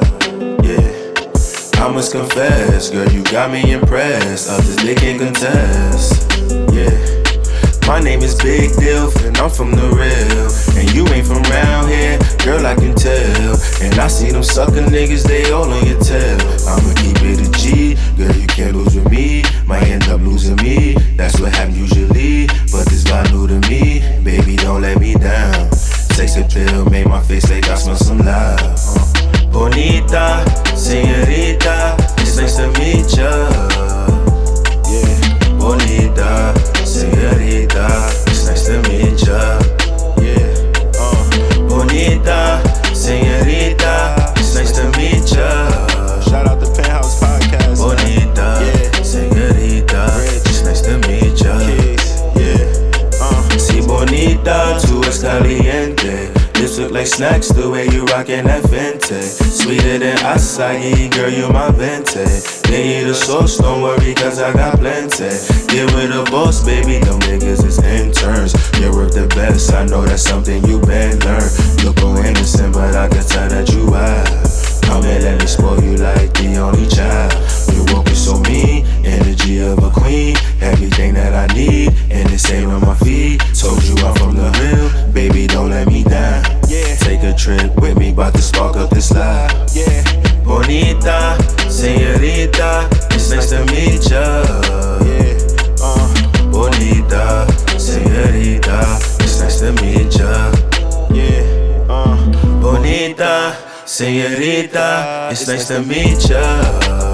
Speaker 4: Yeah, I must confess, girl, you got me impressed. Others they can't contest. Yeah, my name is Big Dilf and I'm from the real. And you ain't from round here, girl, I can tell. And I see them sucker niggas, they all on your tail. I'ma keep it a G, girl, you can't lose with me. Might end up losing me, that's what happens usually. But this vibe new to me, baby, don't let me down. Sex appeal made my face like I smell some love. Bonita, señorita, it's nice to meet ya. Yeah, bonita, señorita, it's nice to meet ya. Yeah, bonita, señorita, it's nice to meet ya.
Speaker 3: Shout out to Penthouse Podcast.
Speaker 4: Bonita, señorita, it's nice to meet ya. Yeah, si bonita, tú es caliente. Lips look like snacks the way you rockin' that Fenty. Sweeter than acai, girl, you my vente. They need a sauce, don't worry, cause I got plenty. Get with a boss, baby, them niggas is interns. You're worth the best, I know that's something you been learn. Look so innocent, but I can tell that you wild. Come and let me spoil you like the only child. You walking so mean, energy of a queen. Everything that I need, and it's ain't on my feet. Told you I'm from the real, baby, don't let me down.
Speaker 3: Yeah.
Speaker 4: Take a trip with me, bout to spark up this life.
Speaker 3: Yeah.
Speaker 4: Bonita, señorita. Señorita, it's nice to meet ya.